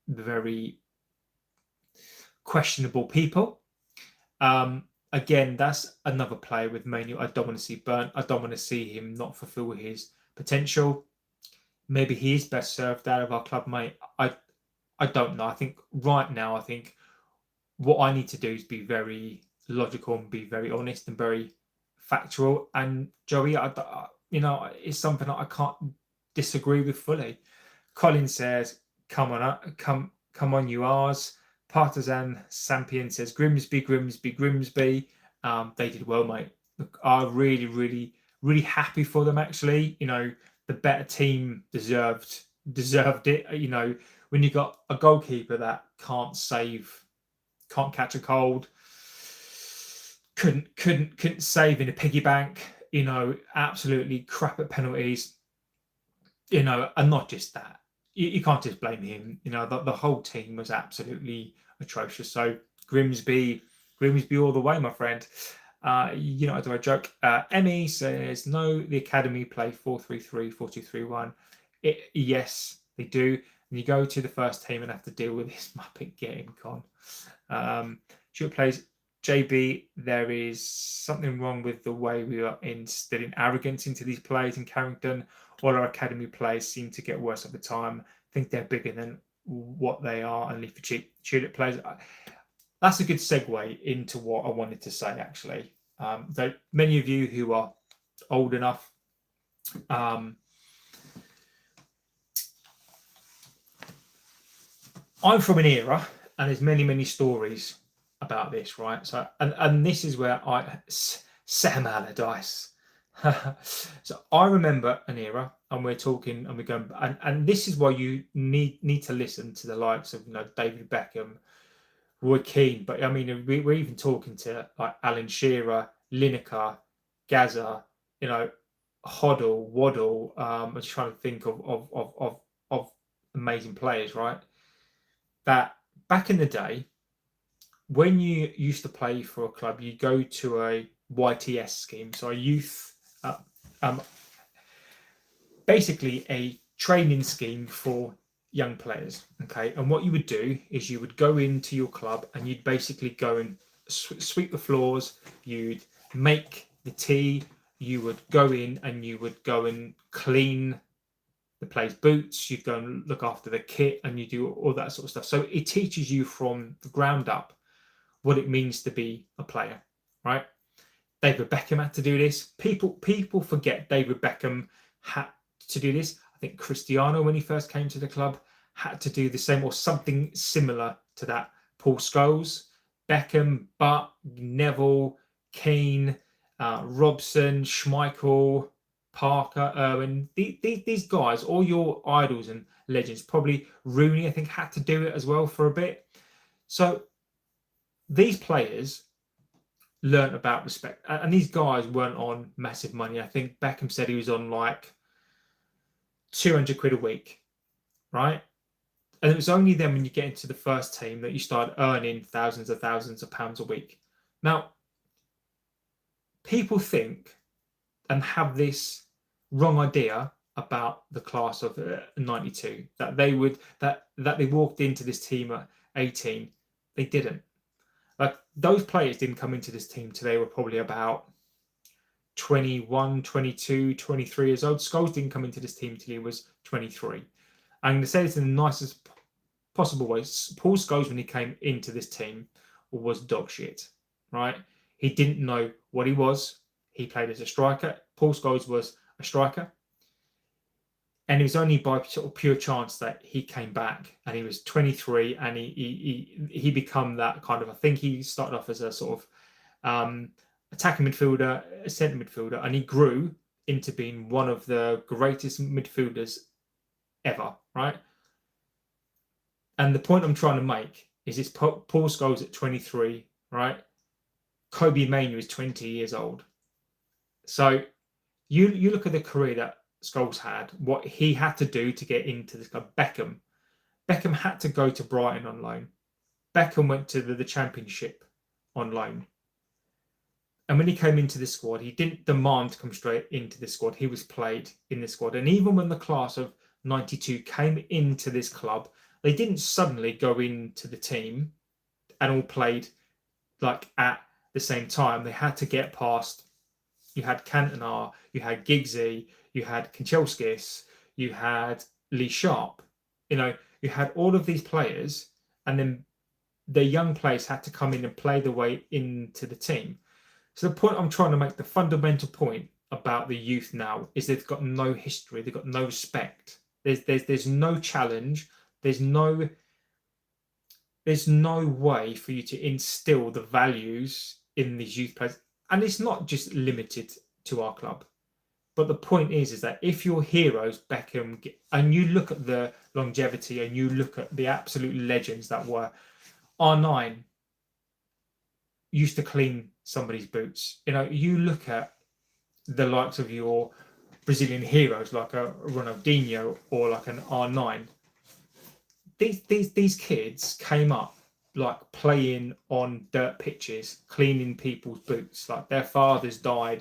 very questionable people. Again, that's another player with Mainoo I don't want to see burnt. I don't want to see him not fulfill his potential. Maybe he is best served out of our club, mate. I don't know. I think right now, what I need to do is be very logical and be very honest and very factual. And Joey, it's something that I can't disagree with fully. Colin says, "Come on, you R's." Partisan Sampion says, "Grimsby. They did well, mate. Look, I'm really happy for them. Actually, the better team deserved it. When you got a goalkeeper that can't catch a cold, couldn't save in a piggy bank. Absolutely crap at penalties. And not just that. You can't just blame him. The whole team was absolutely atrocious. So Grimsby all the way, my friend. I do a joke. Emmy says, no, the academy play 4-3-3, 4-2-3-1. Yes, they do. And you go to the first team and have to deal with this Muppet getting con. Stuart plays JB. There is something wrong with the way we are instilling arrogance into these players in Carrington. All our academy players seem to get worse over time. Think they're bigger than what they are and leave for cheap tulip players. That's a good segue into what I wanted to say, actually. Though many of you who are old enough, I'm from an era, and there's many stories about this, right? So, and this is where Sam Allardyce. So I remember an era, and we're talking, and we're going, and this is why you need to listen to the likes of David Beckham, Roy Keane. But I mean, we're even talking to like Alan Shearer, Lineker, Gaza, Hoddle, Waddle. I'm just trying to think of amazing players, right? That back in the day, when you used to play for a club, you go to a YTS scheme, so a youth. Basically a training scheme for young players. Okay, and what you would do is you would go into your club and you'd basically go and sweep the floors, you'd make the tea, you would go in and you would go and clean the players' boots, you'd go and look after the kit, and you do all that sort of stuff. So it teaches you from the ground up what it means to be a player, right? David Beckham had to do this. People forget David Beckham had to do this. I think Cristiano, when he first came to the club, had to do the same or something similar to that. Paul Scholes, Beckham, Butt, Neville, Keane, Robson, Schmeichel, Parker, Irwin. These guys, all your idols and legends. Probably Rooney, I think, had to do it as well for a bit. So these players learnt about respect, and these guys weren't on massive money. I think Beckham said he was on like 200 quid a week, right? And it was only then when you get into the first team that you start earning thousands of pounds a week. Now, people think and have this wrong idea about the class of 92, that they walked into this team at 18. They didn't. Like, those players didn't come into this team till they were probably about 21, 22, 23 years old. Scholes didn't come into this team till he was 23. I'm going to say this in the nicest possible way. Paul Scholes, when he came into this team, was dog shit, right? He didn't know what he was. He played as a striker. Paul Scholes was a striker. And it was only by sort of pure chance that he came back, and he was 23, and he become that kind of, I think he started off as a sort of attacking midfielder, a centre midfielder, and he grew into being one of the greatest midfielders ever, right? And the point I'm trying to make is it's Paul Scholes at 23, right? Kobbie Mainoo is 20 years old. So you look at the career that Scholes had, what he had to do to get into this club. Beckham had to go to Brighton on loan. Beckham went to the Championship on loan. And when he came into the squad, he didn't demand to come straight into the squad. He was played in the squad. And even when the class of 92 came into this club, they didn't suddenly go into the team and all played like at the same time. They had to get past. You had Cantona, you had Giggsy, you had Kanchelskis, you had Lee Sharp. You had all of these players, and then the young players had to come in and play their way into the team. So the point I'm trying to make, the fundamental point about the youth now, is they've got no history, they've got no respect. There's no challenge. There's no way for you to instill the values in these youth players. And it's not just limited to our club. But the point is that if your heroes, Beckham, and you look at the longevity and you look at the absolute legends that were, R9 used to clean somebody's boots. You look at the likes of your Brazilian heroes like a Ronaldinho or like an R9. These kids came up like playing on dirt pitches, cleaning people's boots. Like, their fathers died.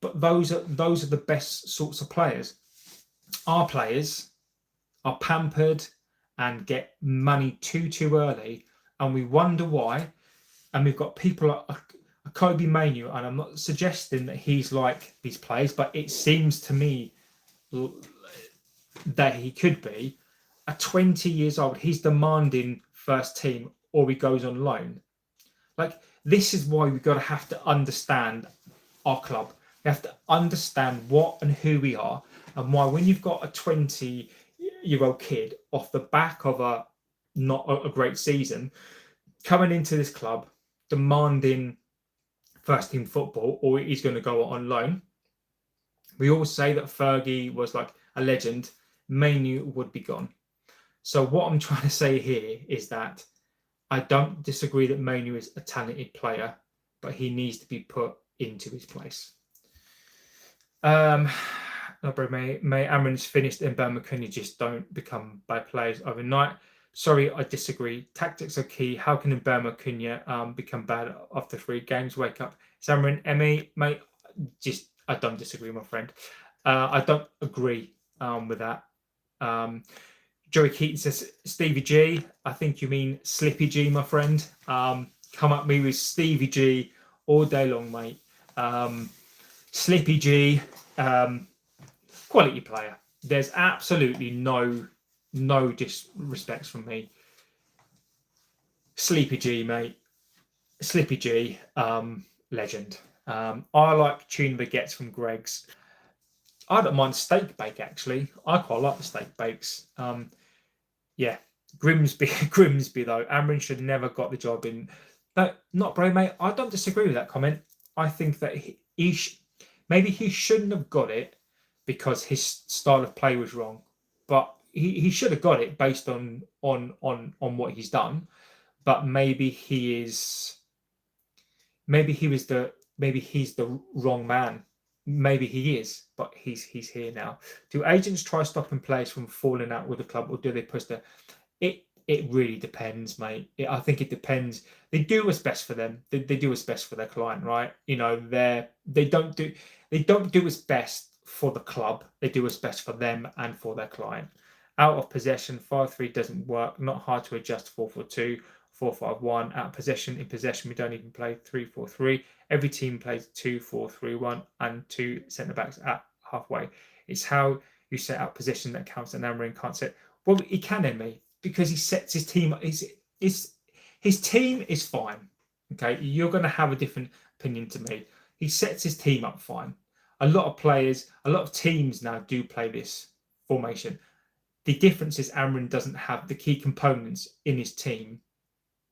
But those are the best sorts of players. Our players are pampered and get money too early, and we wonder why. And we've got people like Kobbie Mainoo, and I'm not suggesting that he's like these players, but it seems to me that he could be. At 20 years old, he's demanding first team, or he goes on loan. Like, this is why we've got to have to understand our club. We have to understand what and who we are, and why when you've got a 20-year-old kid off the back of not a great season coming into this club demanding first team football, or he's going to go on loan. We all say that Fergie was like a legend. Mainoo would be gone. So what I'm trying to say here is that I don't disagree that Mainoo is a talented player, but he needs to be put into his place. Amron's finished, and Mbeumo just don't become bad players overnight. Sorry, I disagree. Tactics are key. How can Mbeumo become bad after 3 games? Wake up. Samron, Emmy, mate, I don't disagree, my friend. I don't agree with that. Joey Keaton says, Stevie G. I think you mean Slippy G, my friend. Come at me with Stevie G all day long, mate. Slippy G, quality player. There's absolutely no disrespect from me. Sleepy G, mate. Slippy G, legend. I like tuna baguettes from Greg's. I don't mind steak bake, actually. I quite like the steak bakes. Yeah, Grimsby though. Amron should never got the job in. No, not brave, mate. I don't disagree with that comment. I think that maybe he shouldn't have got it because his style of play was wrong, but he should have got it based on what he's done. But maybe he's the wrong man. Maybe he is, but he's here now. Do agents try stopping players from falling out with the club, or do they push the? It really depends, mate. I think it depends. They do what's best for them. They do what's best for their client, right? They don't do. they don't do what's best for the club. They do what's best for them and for their client. Out of possession, 5-3 doesn't work. Not hard to adjust 4-4-2, 4-5-1. Out of possession, in possession, we don't even play 3-4-3. Every team plays 2-4-3-1 and 2 centre backs at halfway. It's how you set out position that counts, and Amarin can't set. Well, he can, Emmy, because he sets his team. His team is fine. Okay, you're going to have a different opinion to me. He sets his team up fine. A lot of players, a lot of teams now do play this formation. The difference is Amarin doesn't have the key components in his team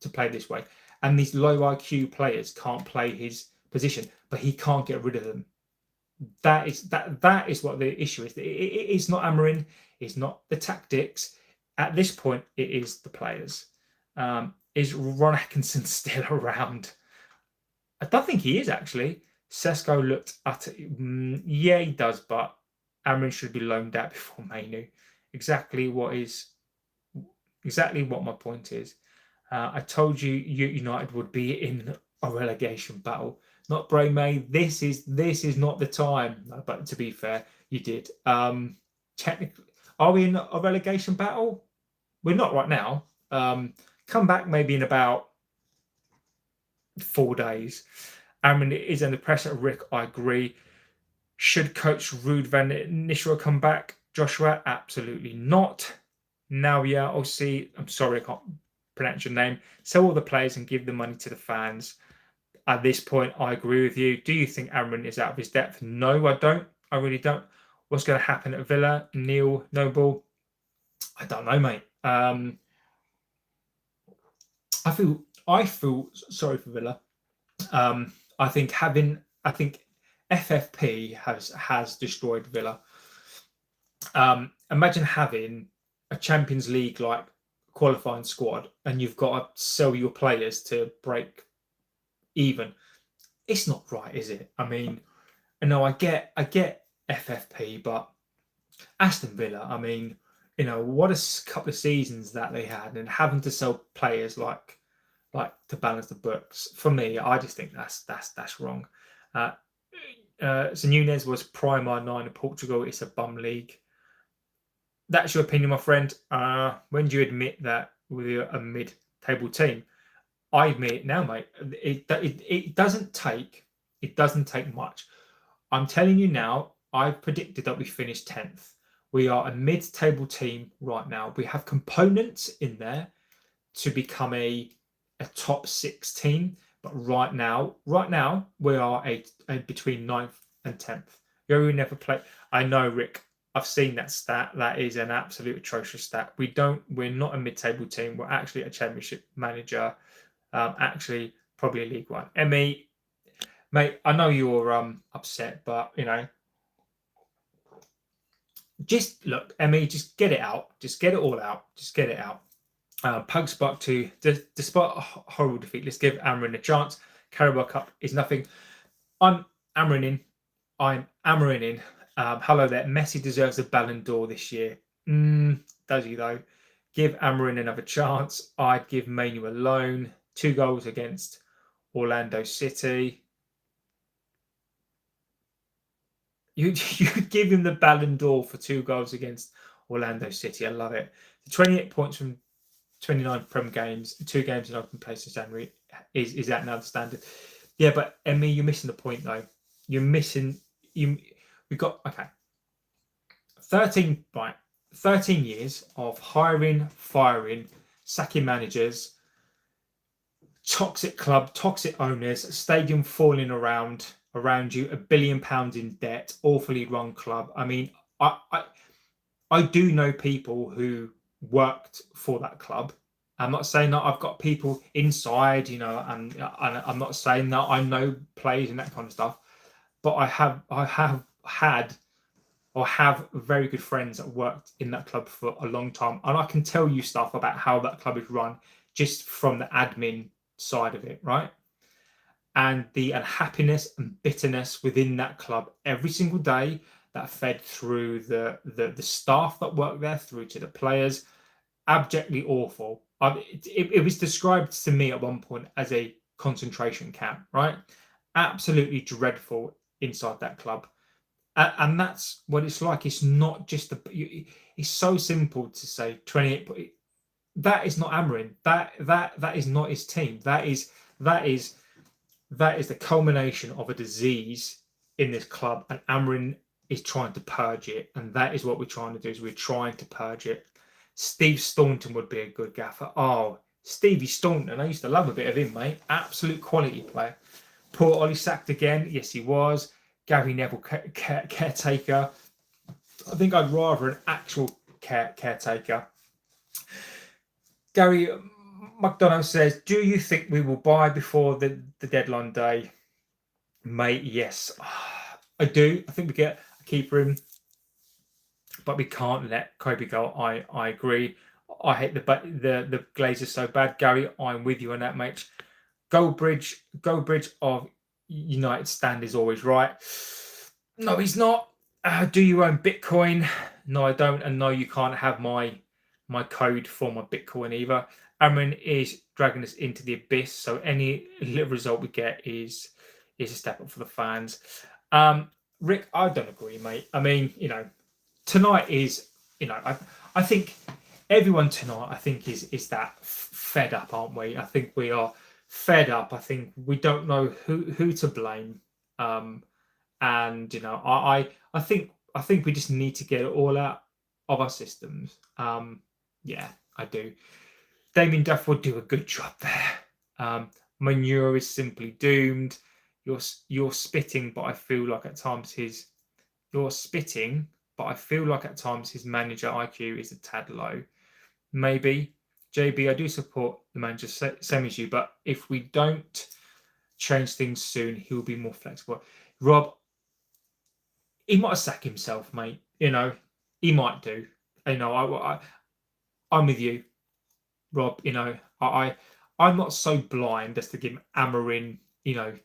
to play this way. And these low IQ players can't play his position, but he can't get rid of them. That is what the issue is. It's not Amarin. It's not the tactics. At this point, it is the players. Is Ron Atkinson still around? I don't think he is, actually. Shesco looked at it. Yeah, he does, but Amarin should be loaned out before Mainoo. Exactly what my point is. I told you United would be in a relegation battle. Not Bray May. This is not the time. But to be fair, you did. Technically, are we in a relegation battle? We're not right now. Come back maybe in about 4 days. Amarin is under pressure. Rick, I agree. Should coach Ruud van Nistelrooy come back? Joshua, absolutely not. Now, yeah, I'll see. I'm sorry, I can't pronounce your name. Sell all the players and give the money to the fans. At this point, I agree with you. Do you think Amarin is out of his depth? No, I don't. I really don't. What's going to happen at Villa? Neil Noble? I don't know, mate. I feel sorry for Villa. I think FFP has destroyed Villa. Imagine having a Champions League like qualifying squad, and you've got to sell your players to break even. It's not right, is it? I mean, no, I get FFP, but Aston Villa, I mean, what a couple of seasons that they had, and having to sell players like to balance the books. For me, I just think that's wrong. So Nunes was Prima 9 in Portugal. It's a bum league. That's your opinion, my friend. When do you admit that we're a mid-table team? I admit it now, mate. It doesn't take much. I'm telling you now. I've predicted that we finish 10th. We are a mid-table team right now. We have components in there to become a top 6 team, but right now we are a between 9th and 10th. You never play. I know, Rick. I've seen that stat. That is an absolute atrocious stat. We're not a mid-table team. We're actually a championship manager. Actually, probably a League One. Emmy, mate, I know you're upset, but just look, Emmy, just get it out. Just get it all out. Just get it out. Pug Spark 2, despite a horrible defeat, let's give Amarin a chance. Carabao Cup is nothing. I'm Amarin in. Hello there. Messi deserves a Ballon d'Or this year. Does he, though? Give Amarin another chance. I'd give Mainoo a loan. 2 goals against Orlando City. You give him the Ballon d'Or for 2 goals against Orlando City. I love it. 28 points from 29 Prem games, 2 games in open play since January. Is that now the standard? Yeah, but Emmy, you're missing the point though. You're missing. We've got 13 years of hiring, firing, sacking managers, toxic club, toxic owners, stadium falling around you, £1 billion in debt, awfully run club. I mean, I do know people who worked for that club. I'm not saying that I've got people inside, and I'm not saying that I know players and that kind of stuff, but I have had very good friends that worked in that club for a long time, and I can tell you stuff about how that club is run just from the admin side of it, right? And the unhappiness and bitterness within that club every single day that fed through the staff that worked there, through to the players, abjectly awful. It was described to me at one point as a concentration camp, right? Absolutely dreadful. inside that club. And that's what it's like. It's not just it's so simple to say 28. That is not Amarin. That is not his team. That is the culmination of a disease in this club, and Amarin is trying to purge it, and that is what we're trying to do. Is we're trying to purge it. Steve Staunton would be a good gaffer. Oh, Stevie Staunton, I used to love a bit of him, mate. Absolute quality player. Poor Ollie sacked again. Yes, he was. Gary Neville caretaker. I think I'd rather an actual caretaker. Gary McDonough says, do you think we will buy before the deadline day? Mate, yes. I do. I think we get a keeper in, but we can't let Kobbie go. I agree. I hate the Glazers so bad. Gary, I'm with you on that, mate. Go Bridge of United stand is always right. No, he's not. Do you own Bitcoin? No, I don't. And no, you can't have my code for my Bitcoin either. Amarin is dragging us into the abyss. So any little result we get is a step up for the fans. Rick, I don't agree, mate. I mean, tonight is, I think everyone tonight, I think is that fed up, aren't we? I think we are fed up. I think we don't know who to blame. And I think we just need to get it all out of our systems. Yeah, I do. Damien Duff will do a good job there. Mainoo is simply doomed. You're spitting, but I feel like at times his manager IQ is a tad low. Maybe. JB, I do support the manager, same as you, but if we don't change things soon, he'll be more flexible. Rob, he might sack himself, mate. He might do. I'm with you, Rob. I'm not so blind as to give Amarin. If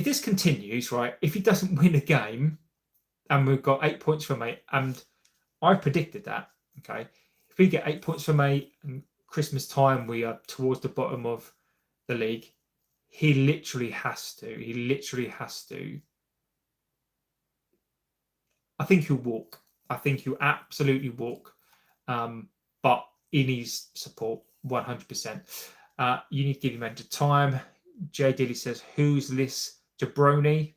this continues, right? If he doesn't win a game, and we've got 8 points from 8, and I predicted that. Okay, if we get 8 points from 8, and Christmas time we are towards the bottom of the league, he literally has to. I think he'll walk. I think he'll absolutely walk. But he needs support 100%. You need to give him mental time. Jay Dilly says, who's this jabroni?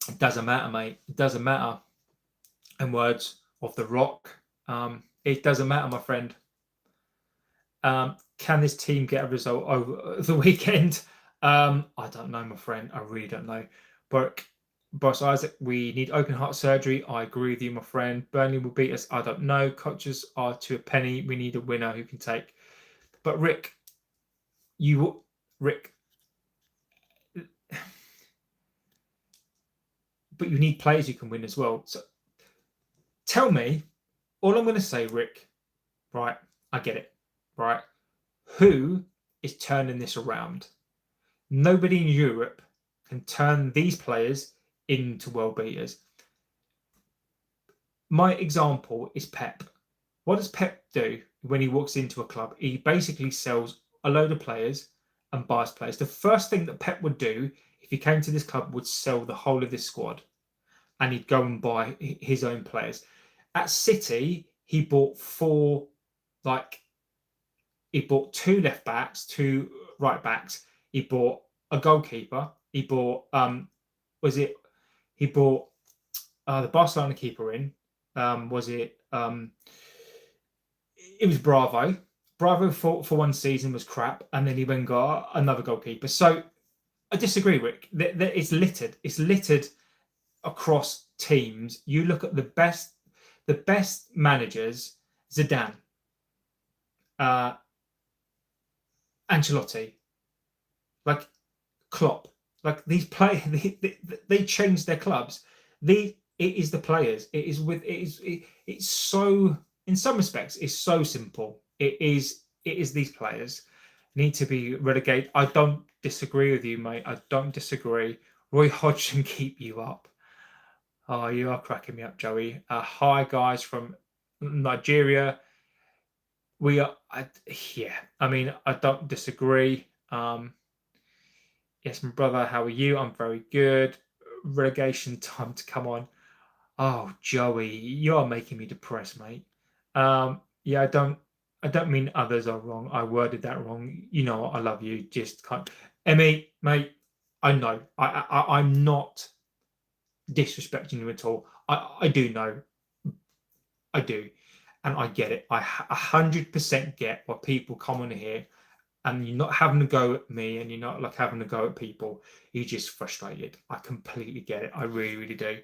It doesn't matter, mate. It doesn't matter. In words of The Rock, it doesn't matter, my friend. Can this team get a result over the weekend? I don't know, my friend. I really don't know. But Boss Isaac, we need open heart surgery. I agree with you, my friend. Burnley will beat us. I don't know. Coaches are to a penny. We need a winner who can take. But Rick, but you need players who can win as well. So tell me, all I'm going to say, Rick, right? I get it, right? Who is turning this around? Nobody in Europe can turn these players into world beaters. My example is Pep. What does Pep do when he walks into a club? He basically sells a load of players and buys players. The first thing that Pep would do if he came to this club would sell the whole of this squad, and he'd go and buy his own players. At City, he bought he bought 2 left backs, 2 right backs. He bought a goalkeeper. He bought he bought the Barcelona keeper in. It was Bravo. Bravo for one season was crap, and then he went and got another goalkeeper. So I disagree, Rick. It's littered. It's littered across teams. You look at the best managers: Zidane, Ancelotti, like Klopp. Like these players, they changed their clubs. It is the players. It's so, in some respects, it's so simple. It is these players need to be relegated. I don't disagree with you, mate. I don't disagree. Roy Hodgson keep you up. Oh, you are cracking me up, Joey. Hi, guys from Nigeria. We are, I mean, I don't disagree. Yes, my brother, how are you? I'm very good. Relegation time to come on. Oh, Joey, you are making me depressed, mate. Yeah, I don't mean others are wrong. I worded that wrong. You know, I love you. Just can't. Emmy, mate, I know. I'm not disrespecting you at all. I do know. I do. And I get it. I 100% get why people come on here and you're not having a go at me and you're not like having a go at people. You're just frustrated. I completely get it. I really, really do.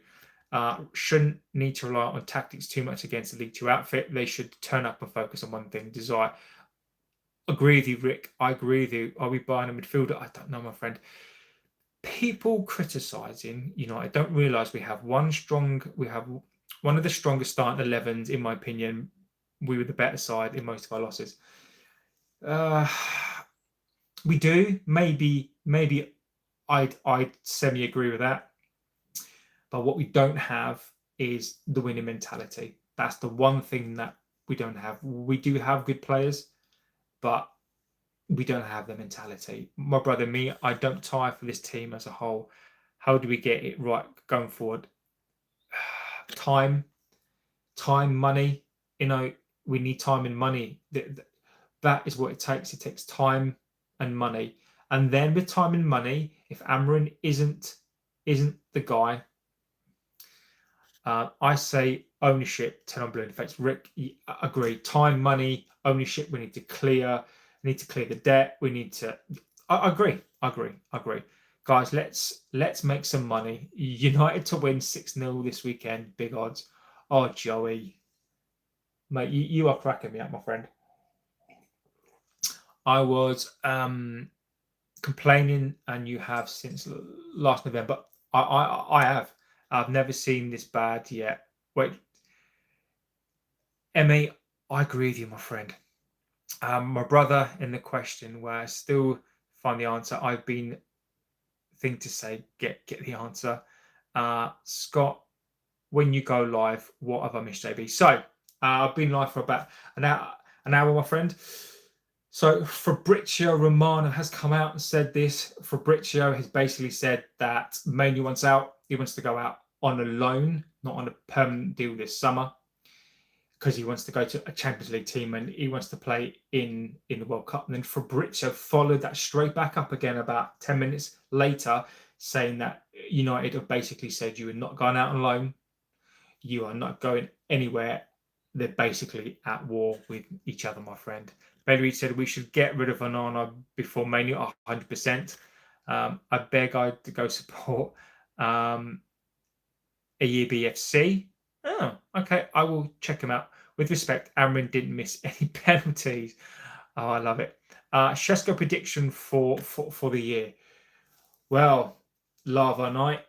Shouldn't need to rely on tactics too much against the League Two outfit. They should turn up and focus on one thing: desire. Agree with you, Rick. I agree with you. Are we buying a midfielder? I don't know, my friend. People criticising United don't realise we have one of the strongest starting 11s, in my opinion. We were the better side in most of our losses. Uh, we do. Maybe I'd semi agree with that. But what we don't have is the winning mentality. That's the one thing that we don't have. We do have good players, but we don't have the mentality. My brother, me, I don't tire for this team as a whole. How do we get it right going forward? Time, money. We need time and money. That is what it takes. It takes time and money. And then with time and money, if Amarin isn't the guy, I say ownership, 10 on blue effects. Rick, agree. Time, money, ownership. We need to clear. We need to clear the debt. We need to. I agree. Guys, let's make some money. United to win 6-0 this weekend. Big odds. Oh, Joey, mate, you are cracking me up, my friend. I was complaining, and you have since last November. I have. I've never seen this bad yet. Wait, Emmy, I agree with you, my friend. My brother in the question, where I still find the answer. I've been thing to say. Get the answer. Scott, when you go live, what have I missed, JB? So I've been live for about an hour, my friend. So Fabrizio Romano has come out and said this. Fabrizio has basically said that Mainoo wants out. He wants to go out on a loan, not on a permanent deal this summer, because he wants to go to a Champions League team and he wants to play in the World Cup. And then Fabrizio followed that straight back up again about 10 minutes later, saying that United have basically said you are not going out on loan. You are not going anywhere. They're basically at war with each other, my friend. Bailey said we should get rid of Onana before Mainoo, 100%. I beg I to go support AEBFC. Oh, okay. I will check him out. With respect, Amrin didn't miss any penalties. Oh, I love it. Shesco prediction for the year. Well, Lava Night.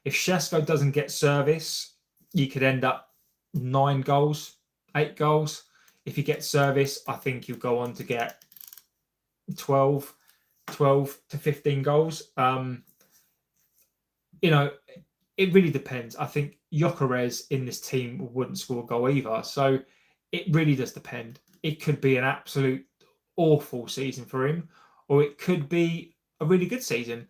If Shesco doesn't get service, you could end up 9 goals, 8 goals. If you get service, I think you'll go on to get 12 to 15 goals. It really depends. I think Gyökeres in this team wouldn't score a goal either. So it really does depend. It could be an absolute awful season for him, or it could be a really good season.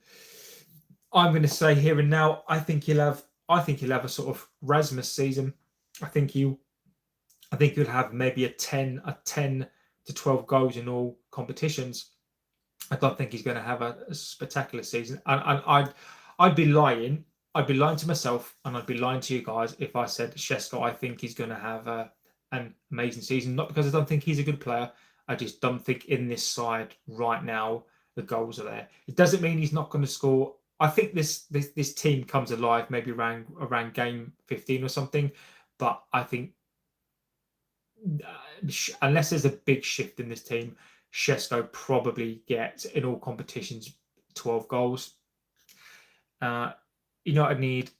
I'm going to say here and now, I think he'll have a sort of Rasmus season. I think he'll have maybe a 10 to 12 goals in all competitions. I don't think he's going to have a spectacular season. And I'd be lying. I'd be lying to myself and I'd be lying to you guys if I said Shesco, I think he's going to have an amazing season. Not because I don't think he's a good player. I just don't think in this side right now the goals are there. It doesn't mean he's not going to score. I think this team comes alive maybe around game 15 or something. But I think unless there's a big shift in this team, Shesco probably gets in all competitions 12 goals. United need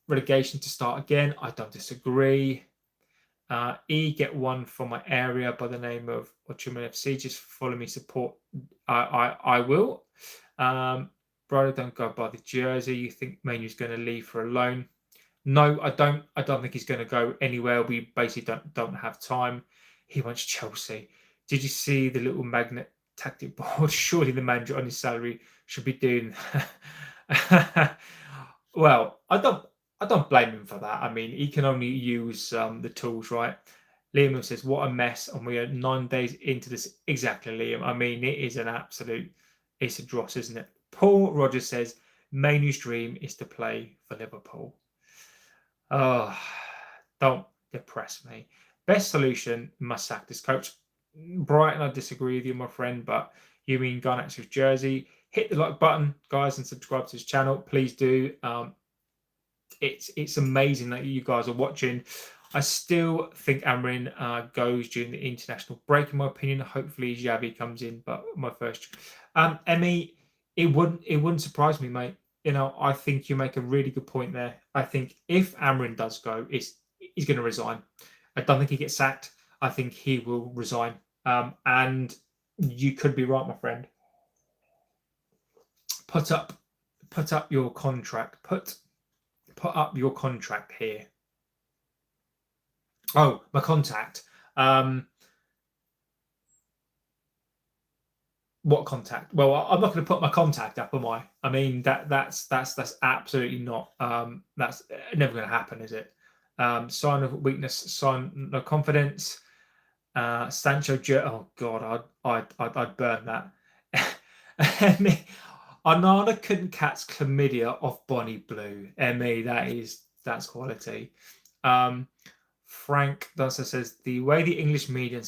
relegation to start again. I don't disagree. Get one from my area by the name of Entitlement FC. Just follow me, support. I will. Brother, don't go by the jersey. You think Mainoo's going to leave for a loan? No, I don't. I don't think he's going to go anywhere. We basically don't have time. He wants Chelsea. Did you see the little magnet tactic board? Surely the manager on his salary should be doing. Well, I don't blame him for that. I mean, he can only use the tools, right? Liam says, "What a mess!" And we are 9 days into this. Exactly, Liam. I mean, it is an absolute. It's a dross, isn't it? Paul Rogers says, "Mainoo's dream is to play for Liverpool." Oh, don't depress me. Best solution, must sack this coach. Brighton, I disagree with you, my friend, but you mean Garnacho's jersey. Hit the like button, guys, and subscribe to his channel. Please do. It's amazing that you guys are watching. I still think Amrin goes during the international break, in my opinion. Hopefully Xavi comes in, but my first. Emmy, it wouldn't surprise me, mate. You know, I think you make a really good point there. I think if Amrin does go, he's going to resign. I don't think he gets sacked. I think he will resign. And you could be right, my friend. Put up your contract. Put up your contract here. Oh, my contact. What contact? Well, I'm not going to put my contact up, am I? I mean that's absolutely not. That's never going to happen, is it? Sign of weakness, sign of confidence. Sancho. Oh God, I'd burn that. Onana couldn't catch chlamydia off Bonnie Blue. Me, that's quality. Frank Dunster says the way the English media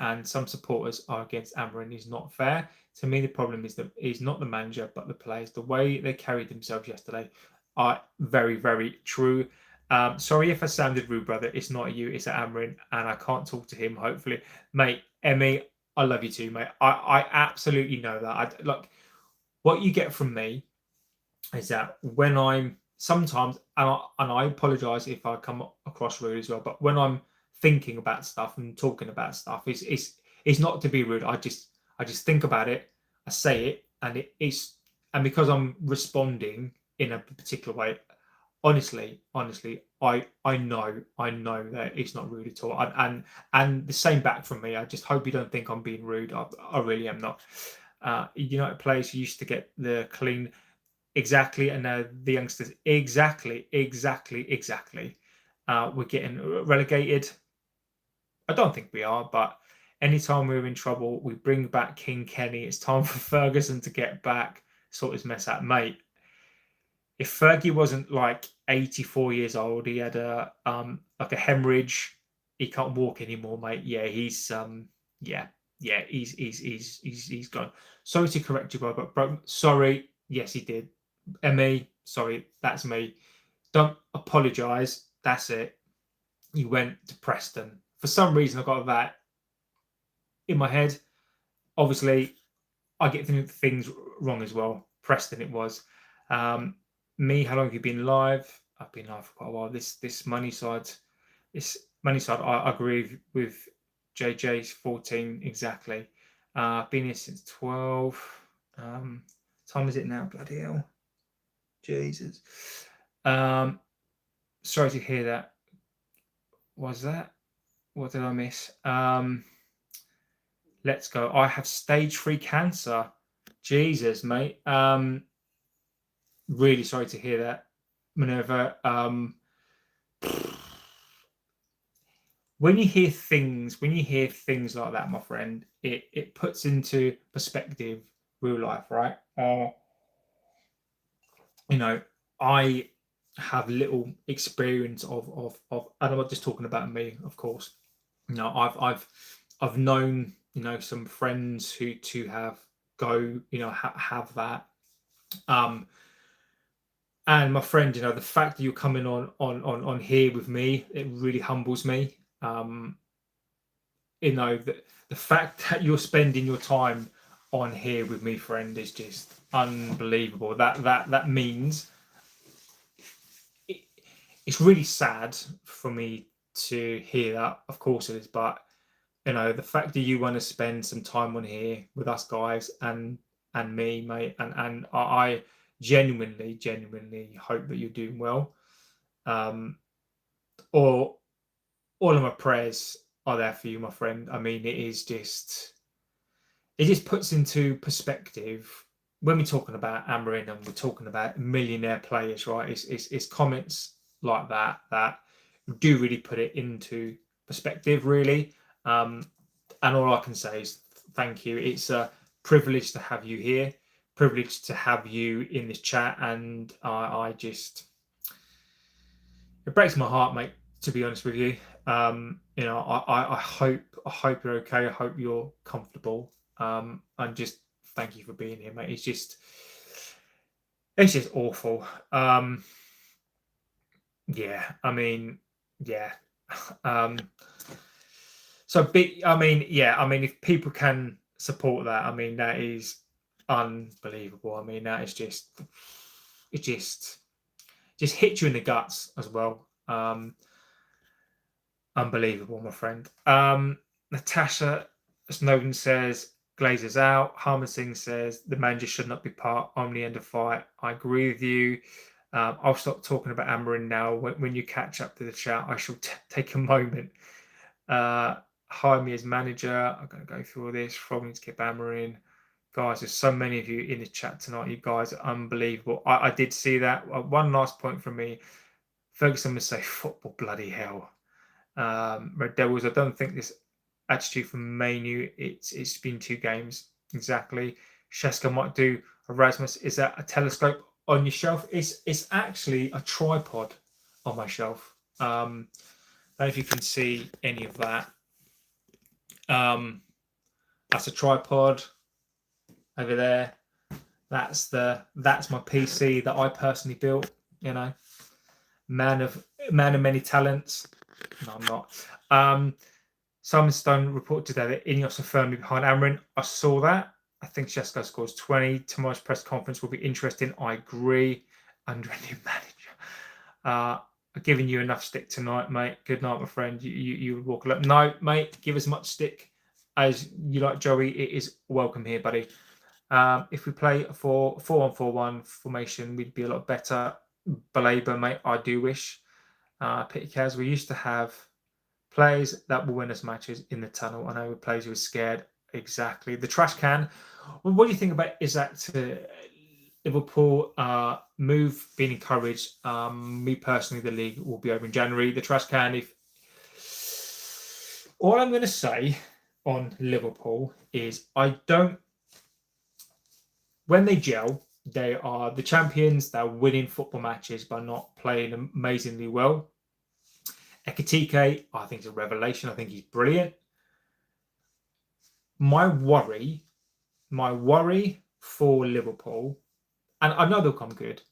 and some supporters are against Amarin is not fair. To me, the problem is that he's not the manager, but the players. The way they carried themselves yesterday are very, very true. Sorry if I sounded rude, brother. It's not you, it's Amarin, and I can't talk to him. Hopefully, mate, Emmy, I love you too, mate. I absolutely know that. Look, what you get from me is that when I'm sometimes, and I apologize if I come across rude as well, but when I'm thinking about stuff and talking about stuff, it's not to be rude. I just think about it, I say it, and and because I'm responding in a particular way, honestly, I know that it's not rude at all, and the same back from me. I just hope you don't think I'm being rude. I really am not. United players used to get the clean. Exactly, and the youngsters exactly. We're getting relegated. I don't think we are, but anytime we're in trouble, we bring back King Kenny. It's time for Ferguson to get back, sort his mess out, mate. If Fergie wasn't like 84 years old, he had a like a hemorrhage. He can't walk anymore, mate. Yeah, he's he's gone. Sorry to correct you, bro. Sorry. Yes, he did. Me, sorry, that's me. Don't apologise. That's it. You went to Preston. For some reason, I got that in my head. Obviously, I get things wrong as well. Preston, it was. Me, how long have you been live? I've been live for quite a while. This money side, I agree with JJ's 14 exactly. Been here since 12. Time is it now? Bloody hell. Jesus. Sorry to hear that. Was that? What did I miss? Let's go. I have stage 3 cancer. Jesus, mate. Really sorry to hear that, Minerva. When you hear things like that, my friend, it puts into perspective real life, right? I have little experience of and I'm not just talking about me, of course. I've known some friends who to have have that. And my friend, the fact that you're coming on here with me, it really humbles me. The fact that you're spending your time on here with me, friend, is just unbelievable. That means it's really sad for me to hear that. Of course it is, but the fact that you want to spend some time on here with us guys and me, mate, and I genuinely hope that you're doing well. Or all of my prayers are there for you, my friend. I mean, it just puts into perspective when we're talking about Amarin and we're talking about millionaire players, right? It's comments like that do really put it into perspective, really. And all I can say is thank you. It's a privilege to have you here, privilege to have you in this chat, and I just, it breaks my heart, mate, to be honest with you. I hope you're okay. I hope you're comfortable. And just thank you for being here, mate. It's just awful. Yeah, I mean, yeah. So big. I mean, yeah. I mean, if people can support that, I mean, that is unbelievable. I mean, that is it just hits you in the guts as well. Unbelievable, my friend. Natasha Snowden says Glazers out. Harman Singh says the manager should not be part on the end of fight. I agree with you. I'll stop talking about Amarin now. When you catch up to the chat, I shall take a moment. Hire me as manager. I'm going to go through all this. From to keep Amarin. Guys, there's so many of you in the chat tonight. You guys are unbelievable. I did see that. One last point from me. Ferguson would say, football, bloody hell. Red Devils, I don't think this attitude from Mainoo, it's been 2 games exactly. Shesco might do. Erasmus, is that a telescope on your shelf? It's actually a tripod on my shelf. I don't know if you can see any of that. That's a tripod over there. That's my PC that I personally built. You know, man of many talents. No, I'm not. Simon Stone reported today that Ineos are firmly behind Amarin. I saw that. I think Shesco scores 20. Tomorrow's press conference will be interesting. I agree. Under a new manager. I've given you enough stick tonight, mate. Good night, my friend. You walk a lot. No, mate, give as much stick as you like, Joey. It is welcome here, buddy. If we play a 4-1-4-1 formation, we'd be a lot better. Belabor, mate, I do wish. Pity Kaz, we used to have players that will win us matches in the tunnel. I know players who are scared. Exactly. The trash can. Well, what do you think about Isaac to Liverpool move being encouraged? Me personally, the league will be over in January. The trash can. If all I'm going to say on Liverpool is I don't. When they gel, they are the champions. They're winning football matches by not playing amazingly well. Ekitike, I think, is a revelation. I think he's brilliant. My worry for Liverpool, and I know they'll come good,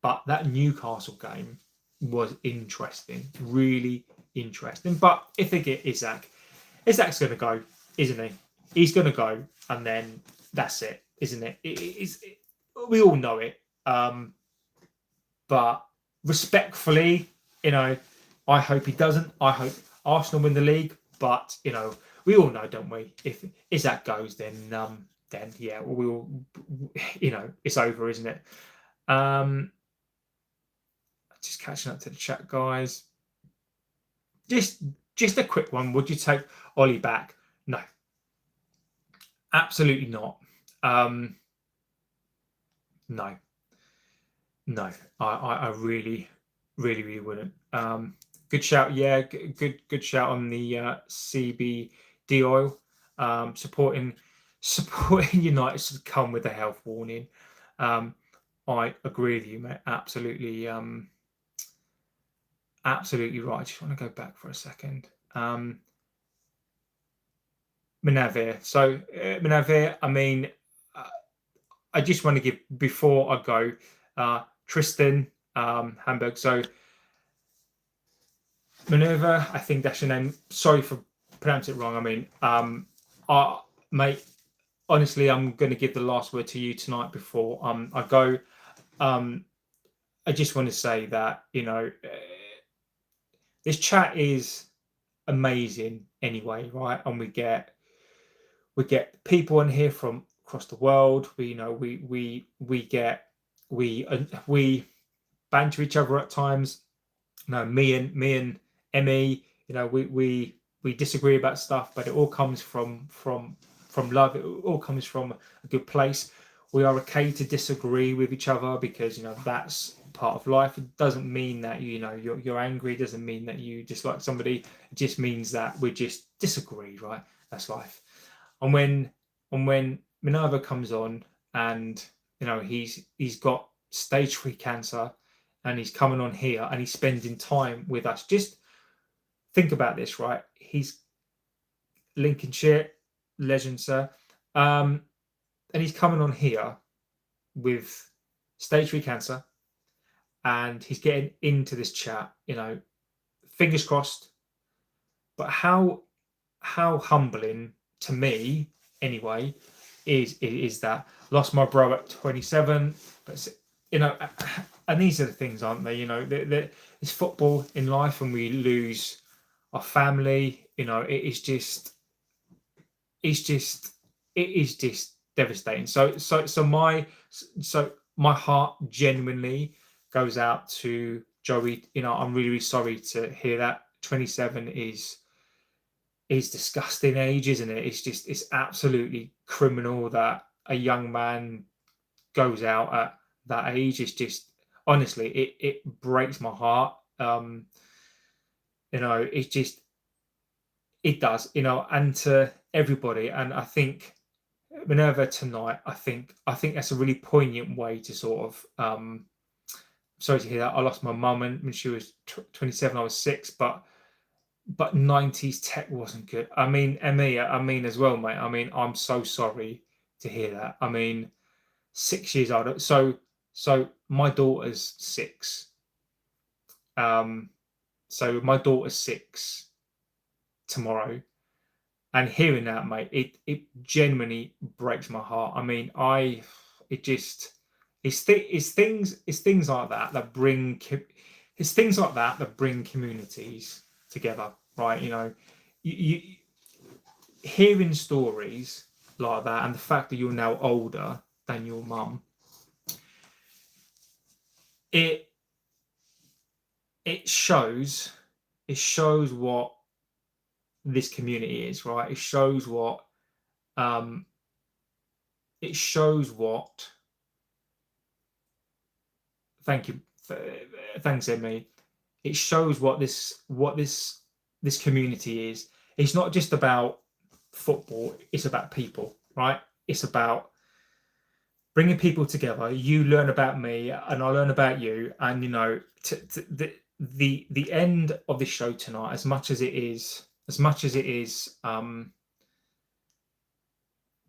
but that Newcastle game was interesting, really interesting. But if they get Isaac's going to go, isn't he? He's going to go, and then that's it, isn't it? We all know it. But respectfully, I hope he doesn't. I hope Arsenal win the league. But we all know, don't we? If Isaac goes, then yeah, we'll it's over, isn't it? Just catching up to the chat, guys. Just a quick one. Would you take Ollie back? No, absolutely not. No. I really wouldn't. Good shout, yeah. Good shout on the CBD oil. Supporting United should come with a health warning. I agree with you, mate. Absolutely right. I just want to go back for a second. Manavir. So Manavir, I mean, I just want to give, before I go, Tristan Hamburg. So Minerva, I think that's your name. Sorry for pronouncing it wrong. I mean, mate, honestly, I'm going to give the last word to you tonight before I go. I just want to say that this chat is amazing anyway, right? And we get people in here from across the world. We banter each other at times. Me and Emmy, we we disagree about stuff, but it all comes from love. It all comes from a good place. We are okay to disagree with each other because that's part of life. It doesn't mean that you're angry. It doesn't mean that you dislike somebody. It just means that we just disagree, right? That's life. And when Minerva comes on, and he's got stage 3 cancer, and he's coming on here and he's spending time with us. Just think about this, right? He's Lincolnshire legend, sir, and he's coming on here with stage 3 cancer, and he's getting into this chat. Fingers crossed. But how humbling to me, anyway, is that lost my bro at 27, but and these are the things, aren't they? It's football in life, and we lose our family. It is just devastating. So my heart genuinely goes out to Joey. I'm really, really sorry to hear that. 27 is disgusting age, isn't it? It's absolutely criminal that a young man goes out at that age. It's just, honestly, it breaks my heart. It does, and to everybody. And I think Minerva tonight, I think that's a really poignant way to sort of, sorry to hear that. I lost my mum when she was 27. I was 6, but 90s tech wasn't good. I mean, Emmy, as well, mate. I'm so sorry to hear that. 6 years old. So my daughter's 6. So my daughter's 6 tomorrow, and hearing that, mate, it genuinely breaks my heart. It's things like that that bring communities together, right? You hearing stories like that, and the fact that you're now older than your mum, it shows what this community is, right? It shows what thanks, Emmy. It shows what this community is. It's not just about football, it's about people, right? It's about bringing people together. You learn about me and I learn about you, and the end of this show tonight, as much as it is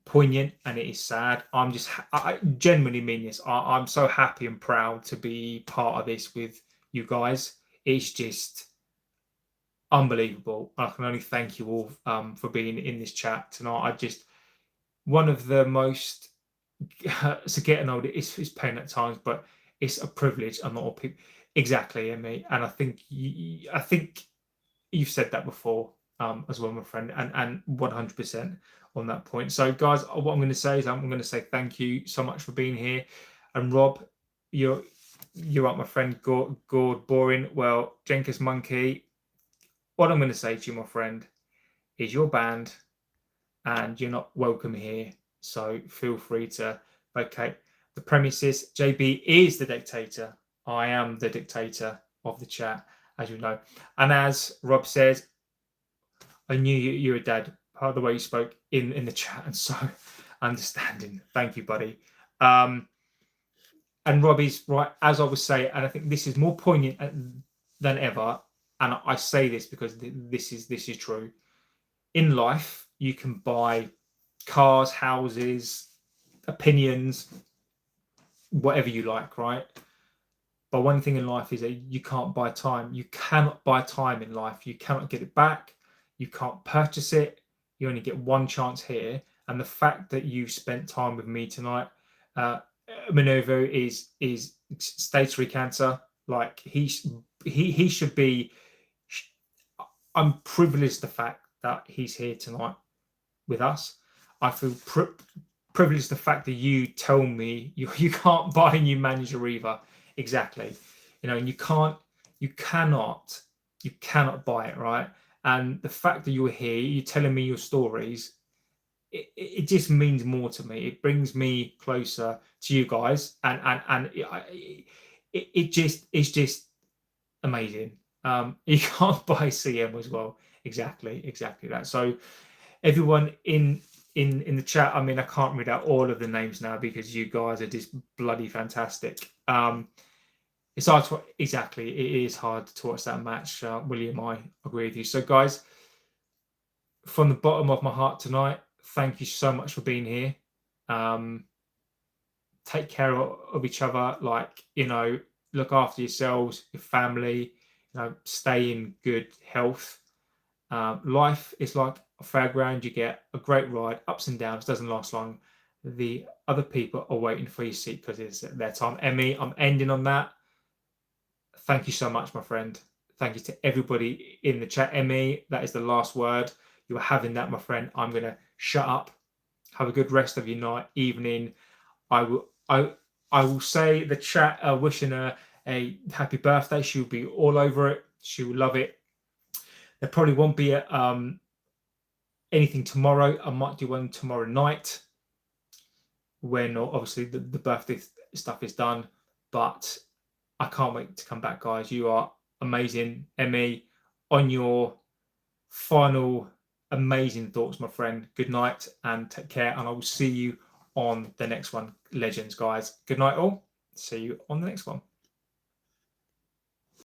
poignant and it is sad, I genuinely mean this. I'm so happy and proud to be part of this with you guys. It's just unbelievable. I can only thank you all for being in this chat tonight. One of the most so getting older is pain at times, but it's a privilege. And not all people exactly, Emmy. And I think you've said that before as well, my friend, and 100% on that point. So, guys, what I'm going to say is I'm going to say thank you so much for being here. And Rob, you're up, my friend. Gord, boring. Well, Jenkins Monkey. What I'm going to say to you, my friend, is you're banned, and you're not welcome here. So feel free to vacate the premises. JB is the dictator. I am the dictator of the chat, as you know. And as Rob says, I knew you're a dad. Part of the way you spoke in the chat, and so understanding. Thank you, buddy. And Robbie's right, as I was saying, and I think this is more poignant than ever. And I say this because this is true. In life, you can buy cars, houses, opinions, whatever you like, right? But one thing in life is that you can't buy time. You cannot buy time in life. You cannot get it back. You can't purchase it. You only get one chance here. And the fact that you spent time with me tonight, Minerva is stage 3 cancer. Like he should be. I'm privileged the fact that he's here tonight with us. I feel privileged the fact that you tell me you can't buy a new manager either. Exactly. And you cannot buy it, right? And the fact that you're here, you're telling me your stories, it just means more to me. It brings me closer to you guys, and it's just amazing. You can't buy CM as well. Exactly that. So everyone in the chat, I mean, I can't read out all of the names now because you guys are just bloody fantastic. It's hard to, exactly, it is hard to watch that match. William, I agree with you. So guys, from the bottom of my heart tonight, thank you so much for being here. Take care of each other, like, look after yourselves, your family, stay in good health. Life is like a fairground. You get a great ride, ups and downs, doesn't last long. The other people are waiting for your seat because it's their time. Emmy, I'm ending on that. Thank you so much, my friend. Thank you to everybody in the chat. Emmy, that is the last word. You are having that, my friend. I'm going to shut up. Have a good rest of your night, evening. I will say the chat wishing her a happy birthday. She'll be all over it. She will love it. There probably won't be anything tomorrow. I might do one tomorrow night when obviously the birthday stuff is done. But I can't wait to come back, guys. You are amazing. Emmy, on your final amazing thoughts, my friend. Good night and take care. And I will see you on the next one. Legends, guys. Good night, all. See you on the next one.